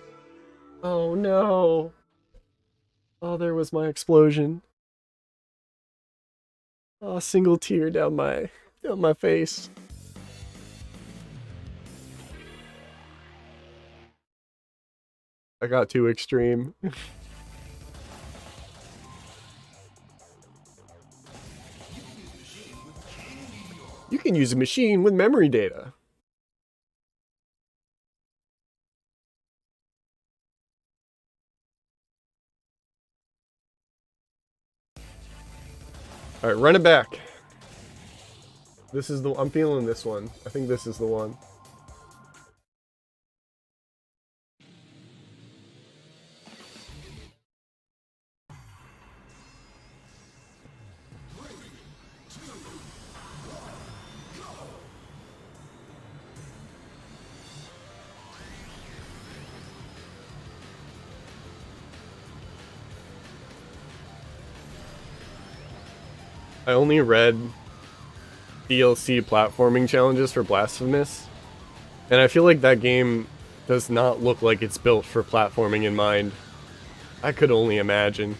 Oh no! Oh, there was my explosion. Oh, single tear down my face. I got too extreme. You can use a machine with memory data. Alright, run it back. This is the... I'm feeling this one. I think this is the one. I only read DLC platforming challenges for Blasphemous, and I feel like that game does not look like it's built for platforming in mind. I could only imagine.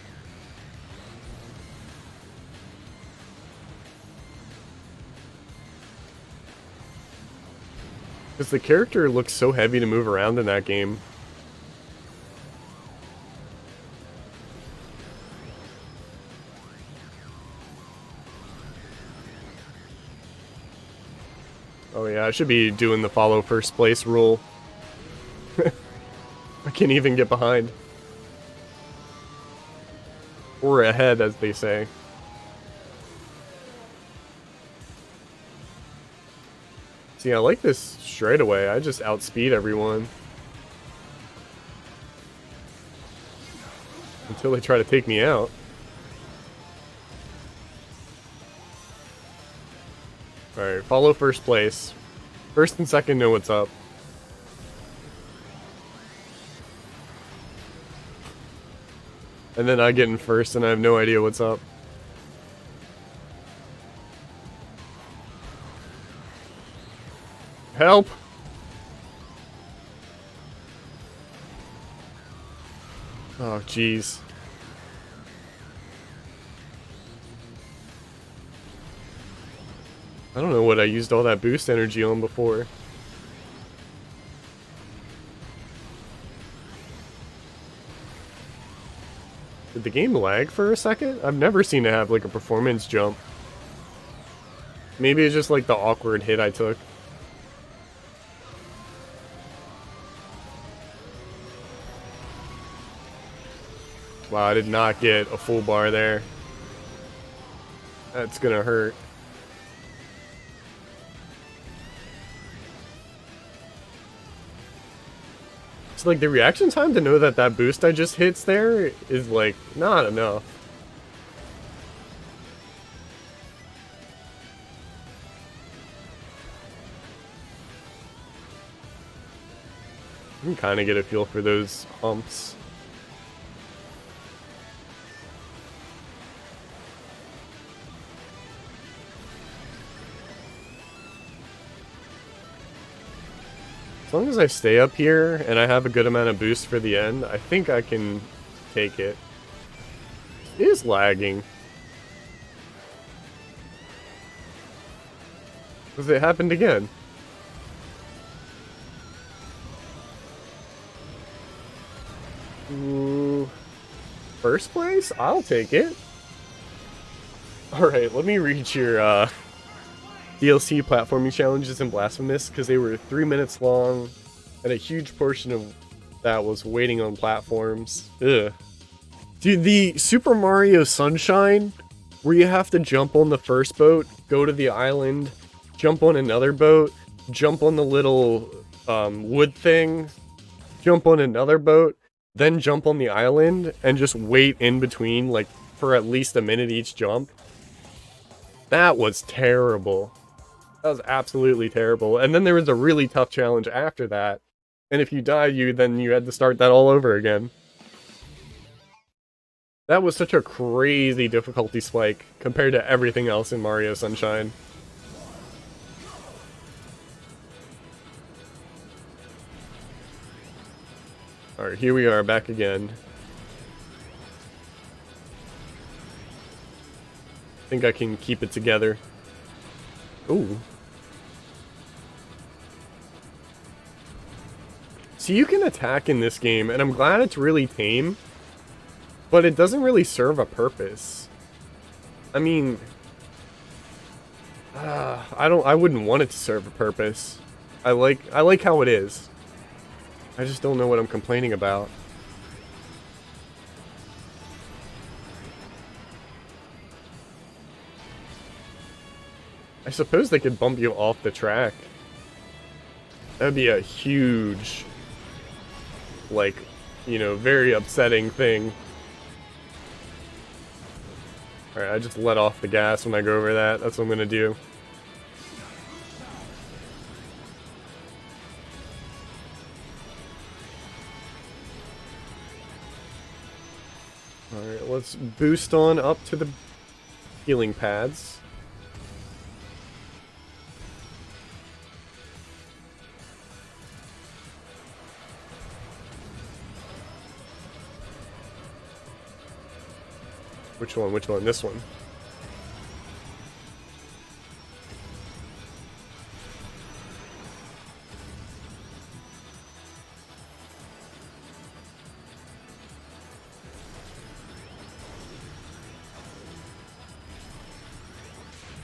Because the character looks so heavy to move around in that game. Oh yeah, I should be doing the follow first place rule. I can't even get behind. Or ahead, as they say. See, I like this straightaway. I just outspeed everyone. Until they try to take me out. Alright, follow first place. First and second know what's up. And then I get in first and I have no idea what's up. Help! Oh, jeez. I don't know what I used all that boost energy on before. Did the game lag for a second? I've never seen it have like a performance jump. Maybe it's just like the awkward hit I took. Wow, I did not get a full bar there. That's gonna hurt. It's like the reaction time to know that that boost I just hits there is like not enough. You can kind of get a feel for those humps. As long as I stay up here and I have a good amount of boost for the end, I think I can take it. It is lagging. Because it happened again. Ooh. First place? I'll take it. Alright, let me read your DLC platforming challenges in Blasphemous, because they were 3 minutes long, and a huge portion of that was waiting on platforms. Ugh. Dude, the Super Mario Sunshine, where you have to jump on the first boat, go to the island, jump on another boat, jump on the little wood thing, jump on another boat, then jump on the island, and just wait in between, like, for at least a minute each jump. That was terrible. That was absolutely terrible. And then there was a really tough challenge after that. And if you died, then you had to start that all over again. That was such a crazy difficulty spike compared to everything else in Mario Sunshine. Alright, here we are back again. I think I can keep it together. Ooh. So you can attack in this game, and I'm glad it's really tame, but it doesn't really serve a purpose. I mean, I wouldn't want it to serve a purpose. I like how it is. I just don't know what I'm complaining about. I suppose they could bump you off the track. That'd be a huge, like, you know, very upsetting thing. Alright, I just let off the gas when I go over that. That's what I'm gonna do. Alright, let's boost on up to the healing pads. Which one? Which one? This one.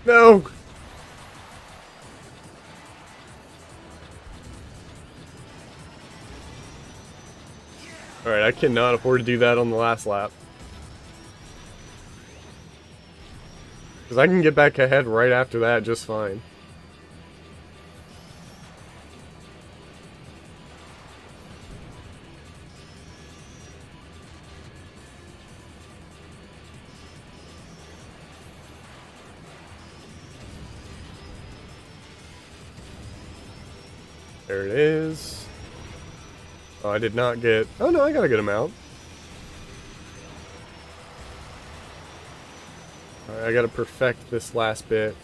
No! Alright, I cannot afford to do that on the last lap. Because I can get back ahead right after that just fine. There it is. Oh, I did not get... Oh no, I got a good amount. Alright, I gotta perfect this last bit.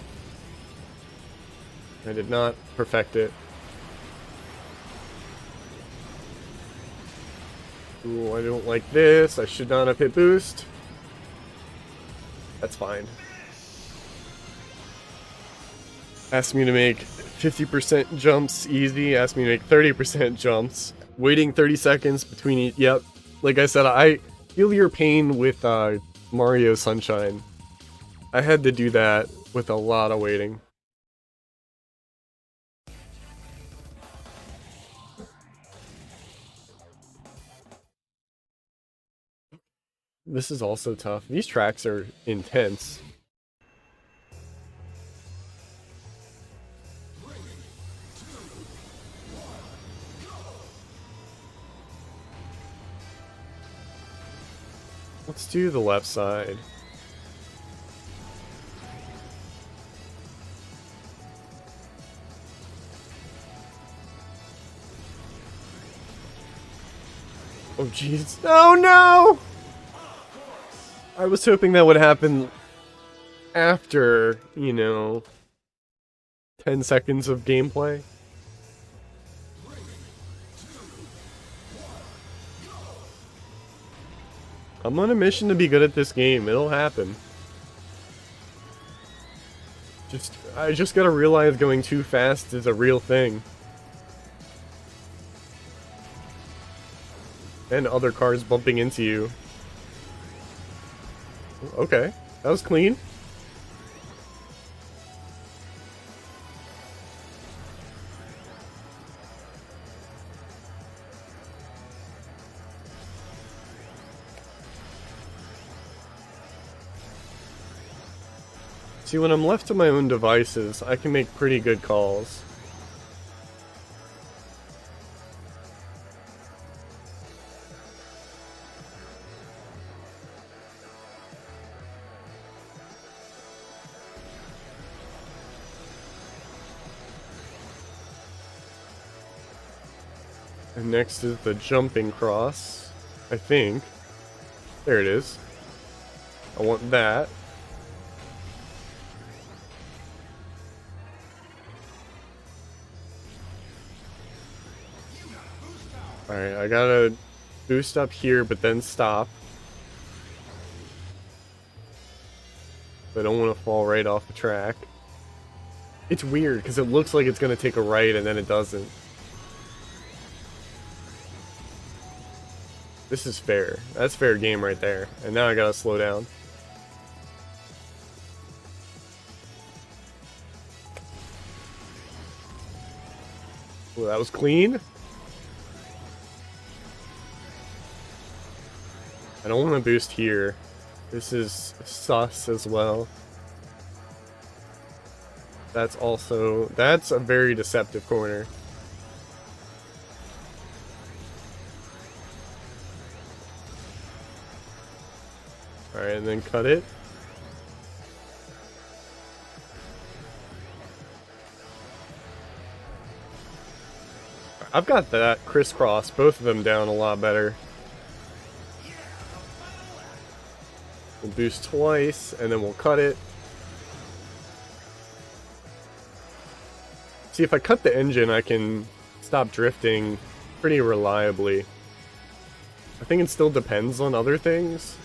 I did not perfect it. Ooh, I don't like this. I should not have hit boost. That's fine. Asked me to make 50% jumps easy. Asked me to make 30% jumps. Waiting 30 seconds between each. Yep. Like I said, I feel your pain with Mario Sunshine. I had to do that with a lot of waiting. This is also tough. These tracks are intense. Let's do the left side. Oh jeez. Oh no! I was hoping that would happen after, you know, 10 seconds of gameplay. I'm on a mission to be good at this game. It'll happen. I just gotta realize going too fast is a real thing. And other cars bumping into you. Okay, that was clean. See, when I'm left to my own devices, I can make pretty good calls. And next is the jumping cross, I think. There it is. I want that. Alright, I gotta boost up here, but then stop. I don't want to fall right off the track. It's weird, because it looks like it's gonna take a right, and then it doesn't. This is fair. That's fair game right there. And now I gotta slow down. Ooh, that was clean. I don't want to boost here. This is sus as well. That's a very deceptive corner. Alright, and then cut it. I've got that crisscross, both of them down a lot better. We'll boost twice, and then we'll cut it. See, if I cut the engine, I can stop drifting pretty reliably. I think it still depends on other things.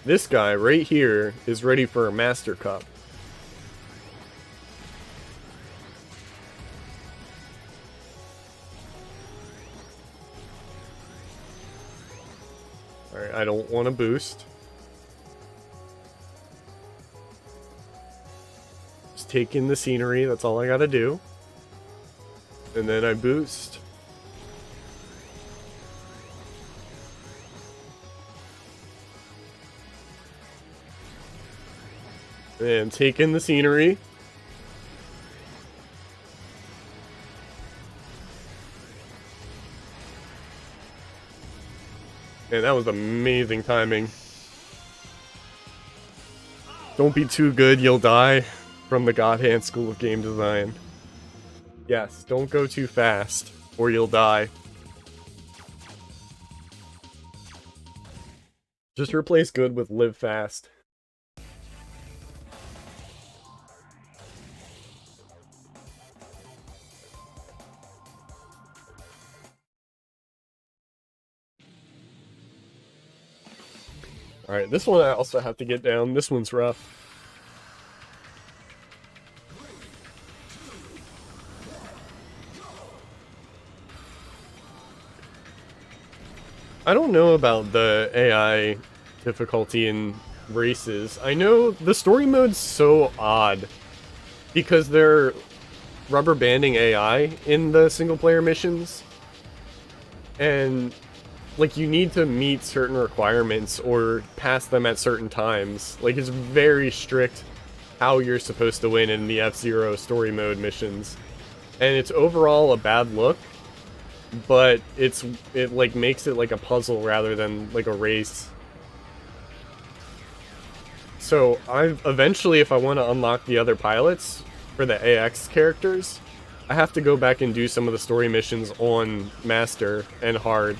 This guy right here is ready for a Master Cup. Alright, I don't want to boost. Just take in the scenery, that's all I gotta do. And then I boost. And take in the scenery. And that was amazing timing. Don't be too good, you'll die. From the Godhand School of Game Design. Yes, don't go too fast, or you'll die. Just replace good with live fast. Alright, this one I also have to get down. This one's rough. I don't know about the AI difficulty in races. I know the story mode's so odd because they're rubber banding AI in the single player missions. And like you need to meet certain requirements or pass them at certain times. Like it's very strict how you're supposed to win in the F-Zero story mode missions. And it's overall a bad look. But it like makes it like a puzzle rather than like a race. So eventually, if I want to unlock the other pilots for the AX characters, I have to go back and do some of the story missions on Master and Hard.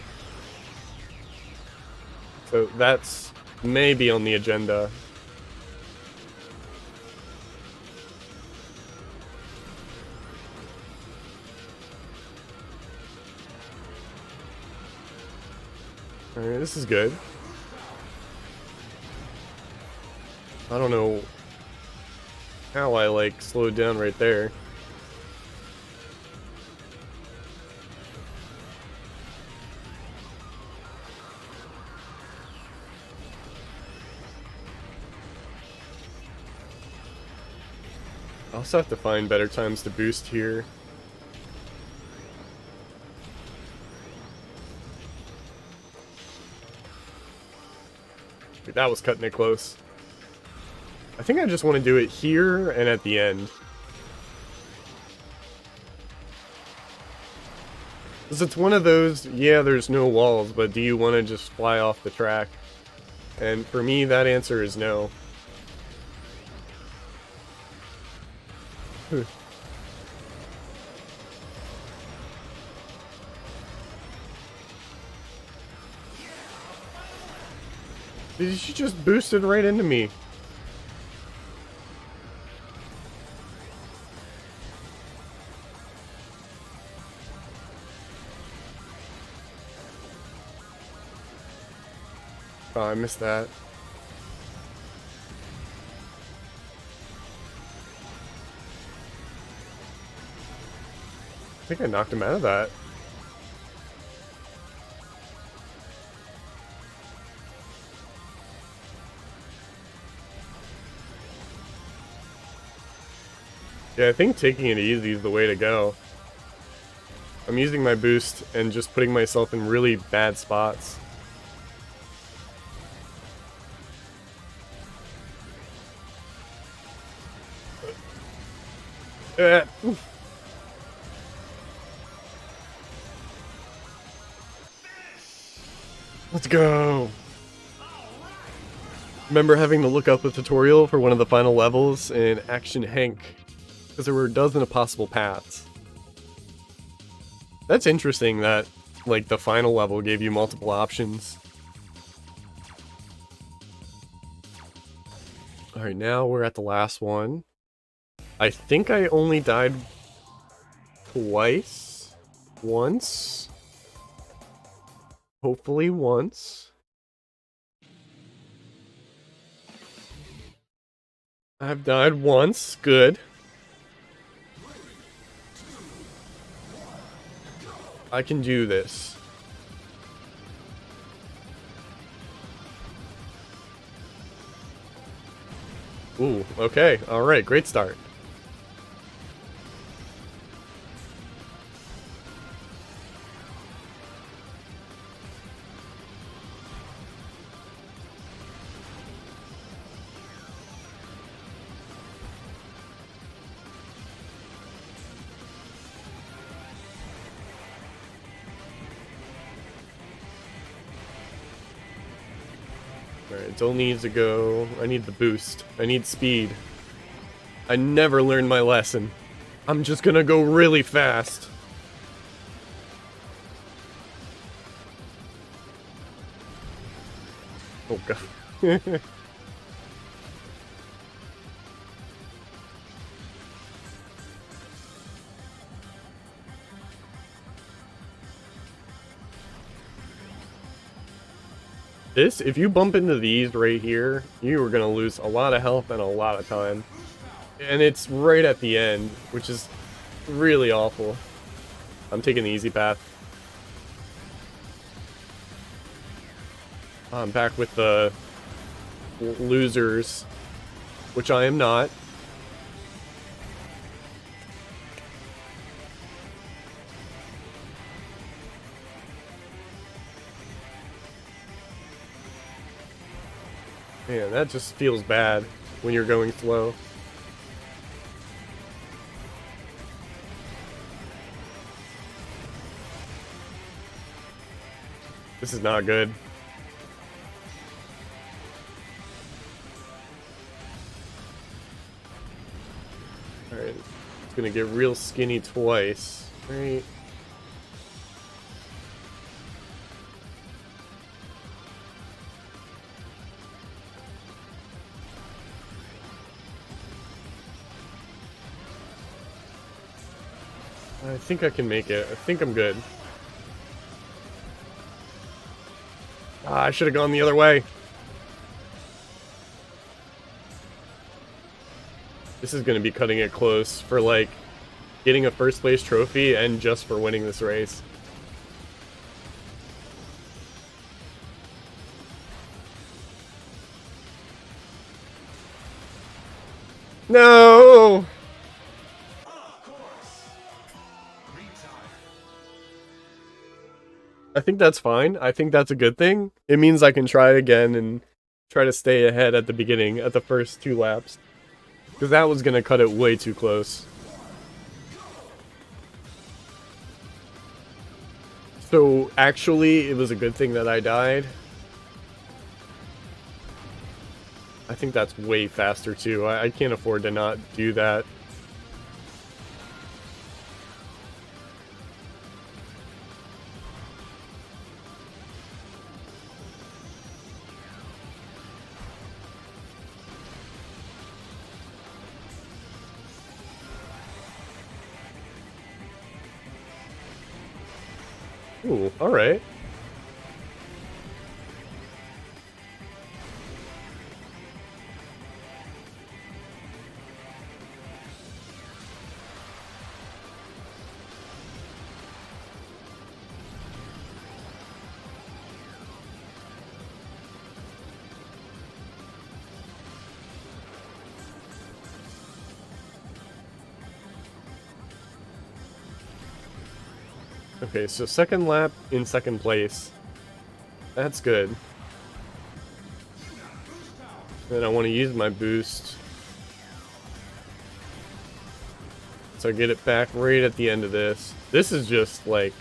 So that's maybe on the agenda. Alright, this is good. I don't know how I, like, slowed down right there. I also have to find better times to boost here. That was cutting it close. I think I just want to do it here and at the end. Because it's one of those, yeah, there's no walls, but do you want to just fly off the track? And for me, that answer is no. She just boosted right into me. Oh, I missed that. I think I knocked him out of that. Yeah, I think taking it easy is the way to go. I'm using my boost and just putting myself in really bad spots. Let's go! Remember having to look up the tutorial for one of the final levels in Action Hank, because there were a dozen of possible paths. That's interesting that, like, the final level gave you multiple options. Alright, now we're at the last one. I think I only died twice? Once? Hopefully once. I've died once. Good. I can do this. Ooh, okay. Alright, great start. Alright, Dole needs to go. I need the boost. I need speed. I never learned my lesson. I'm just gonna go really fast. Oh god. This, if you bump into these right here, you are gonna lose a lot of health and a lot of time. And it's right at the end, which is really awful. I'm taking the easy path. I'm back with the losers, which I am not. Man, that just feels bad when you're going slow. This is not good. Alright, it's gonna get real skinny twice. Right. I think I can make it. I think I'm good. Ah, I should have gone the other way. This is going to be cutting it close for, like, getting a first place trophy and just for winning this race. No! I think that's fine. I think that's a good thing. It means I can try again and try to stay ahead at the beginning, at the first 2 laps. Because that was going to cut it way too close. So, actually, it was a good thing that I died. I think that's way faster, too. I can't afford to not do that. Ooh, alright. Okay, so second lap in second place. That's good. Then I want to use my boost. So I get it back right at the end of this. This is just like...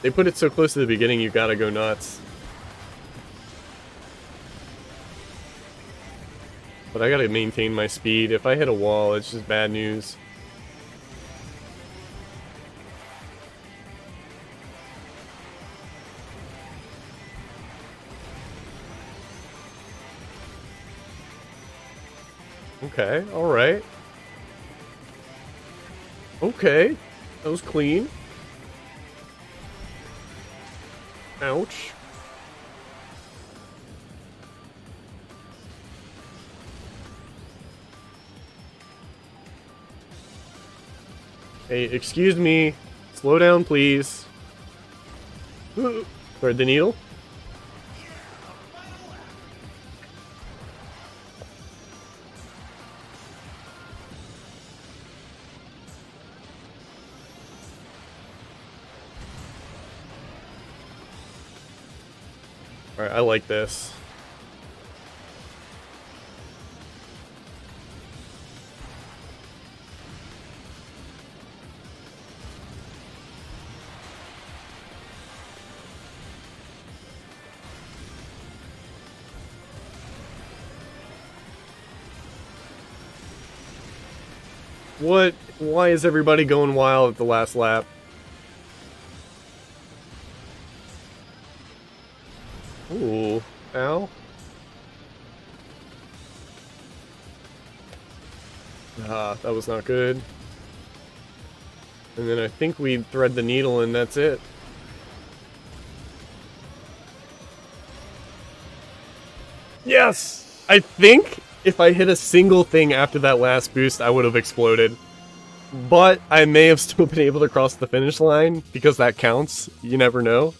They put it so close to the beginning, you gotta go nuts. But I gotta maintain my speed. If I hit a wall, it's just bad news. Okay, alright. Okay, that was clean. Ouch. Hey, excuse me. Slow down, please. Thread the needle. Alright, I like this. What? Why is everybody going wild at the last lap? Ooh. Ow. Ah, that was not good. And then I think we thread the needle and that's it. Yes! I think if I hit a single thing after that last boost, I would have exploded. But I may have still been able to cross the finish line, because that counts. You never know.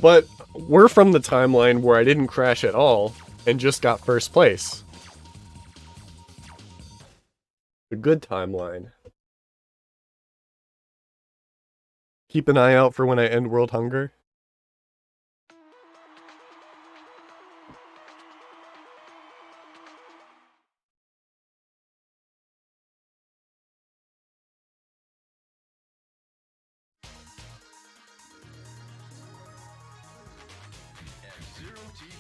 But we're from the timeline where I didn't crash at all, and just got first place. The good timeline. Keep an eye out for when I end world hunger.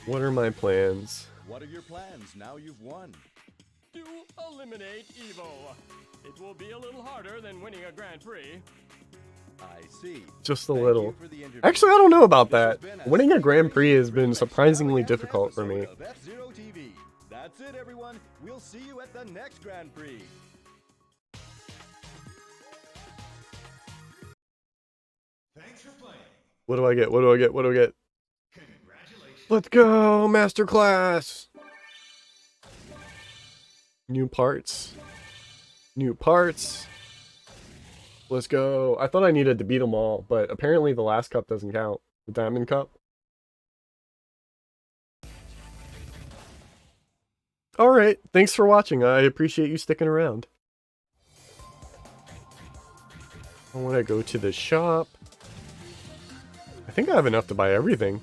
What are my plans? What are your plans now you've won? To eliminate Evo. It will be a little harder than winning a Grand Prix. I see. Just a Thank little. you for the interview. Actually, I don't know about This has that. been Winning a Speed Grand Prix Crazy has been Dream surprisingly Extravaganza difficult for me. episode of F-Zero TV. That's it, everyone. We'll see you at the next Grand Prix. Thanks for playing. What do I get? What do I get? What do I get? Congratulations. Let's go! Masterclass! New parts. New parts. Let's go. I thought I needed to beat them all, but apparently the last cup doesn't count. The Diamond Cup. Alright, thanks for watching. I appreciate you sticking around. I want to go to the shop. I think I have enough to buy everything.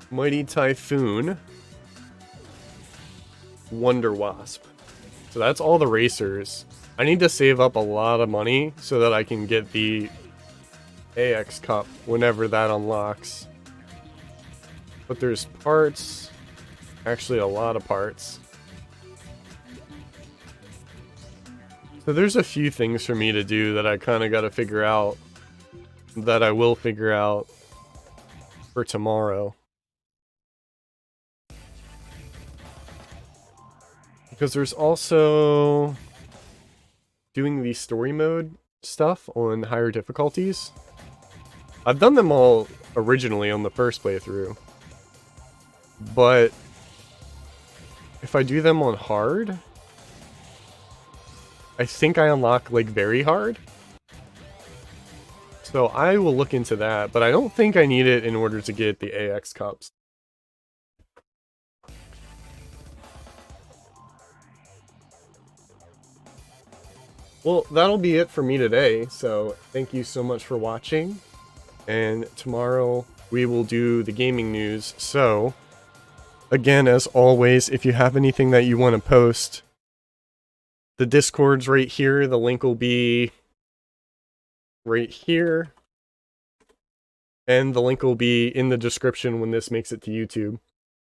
Mighty Typhoon. Wonder Wasp. So that's all the racers. I need to save up a lot of money so that I can get the AX Cup whenever that unlocks. But there's parts. Actually, a lot of parts. So there's a few things for me to do that I kind of got to figure out. That I will figure out for tomorrow. Because there's also doing the story mode stuff on higher difficulties. I've done them all originally on the first playthrough. But if I do them on hard, I think I unlock like very hard. So I will look into that, but I don't think I need it in order to get the AX cups. Well, that'll be it for me today, so thank you so much for watching, and tomorrow we will do the gaming news. So, again, as always, if you have anything that you want to post, the Discord's right here, the link will be right here, and the link will be in the description when this makes it to YouTube.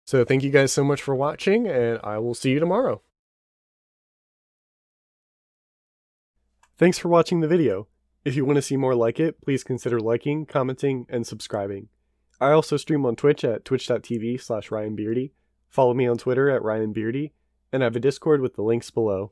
So thank you guys so much for watching, and I will see you tomorrow. Thanks for watching the video. If you want to see more like it, please consider liking, commenting, and subscribing. I also stream on Twitch at twitch.tv/RyanBeardy. Follow me on Twitter at RyanBeardy, and I have a Discord with the links below.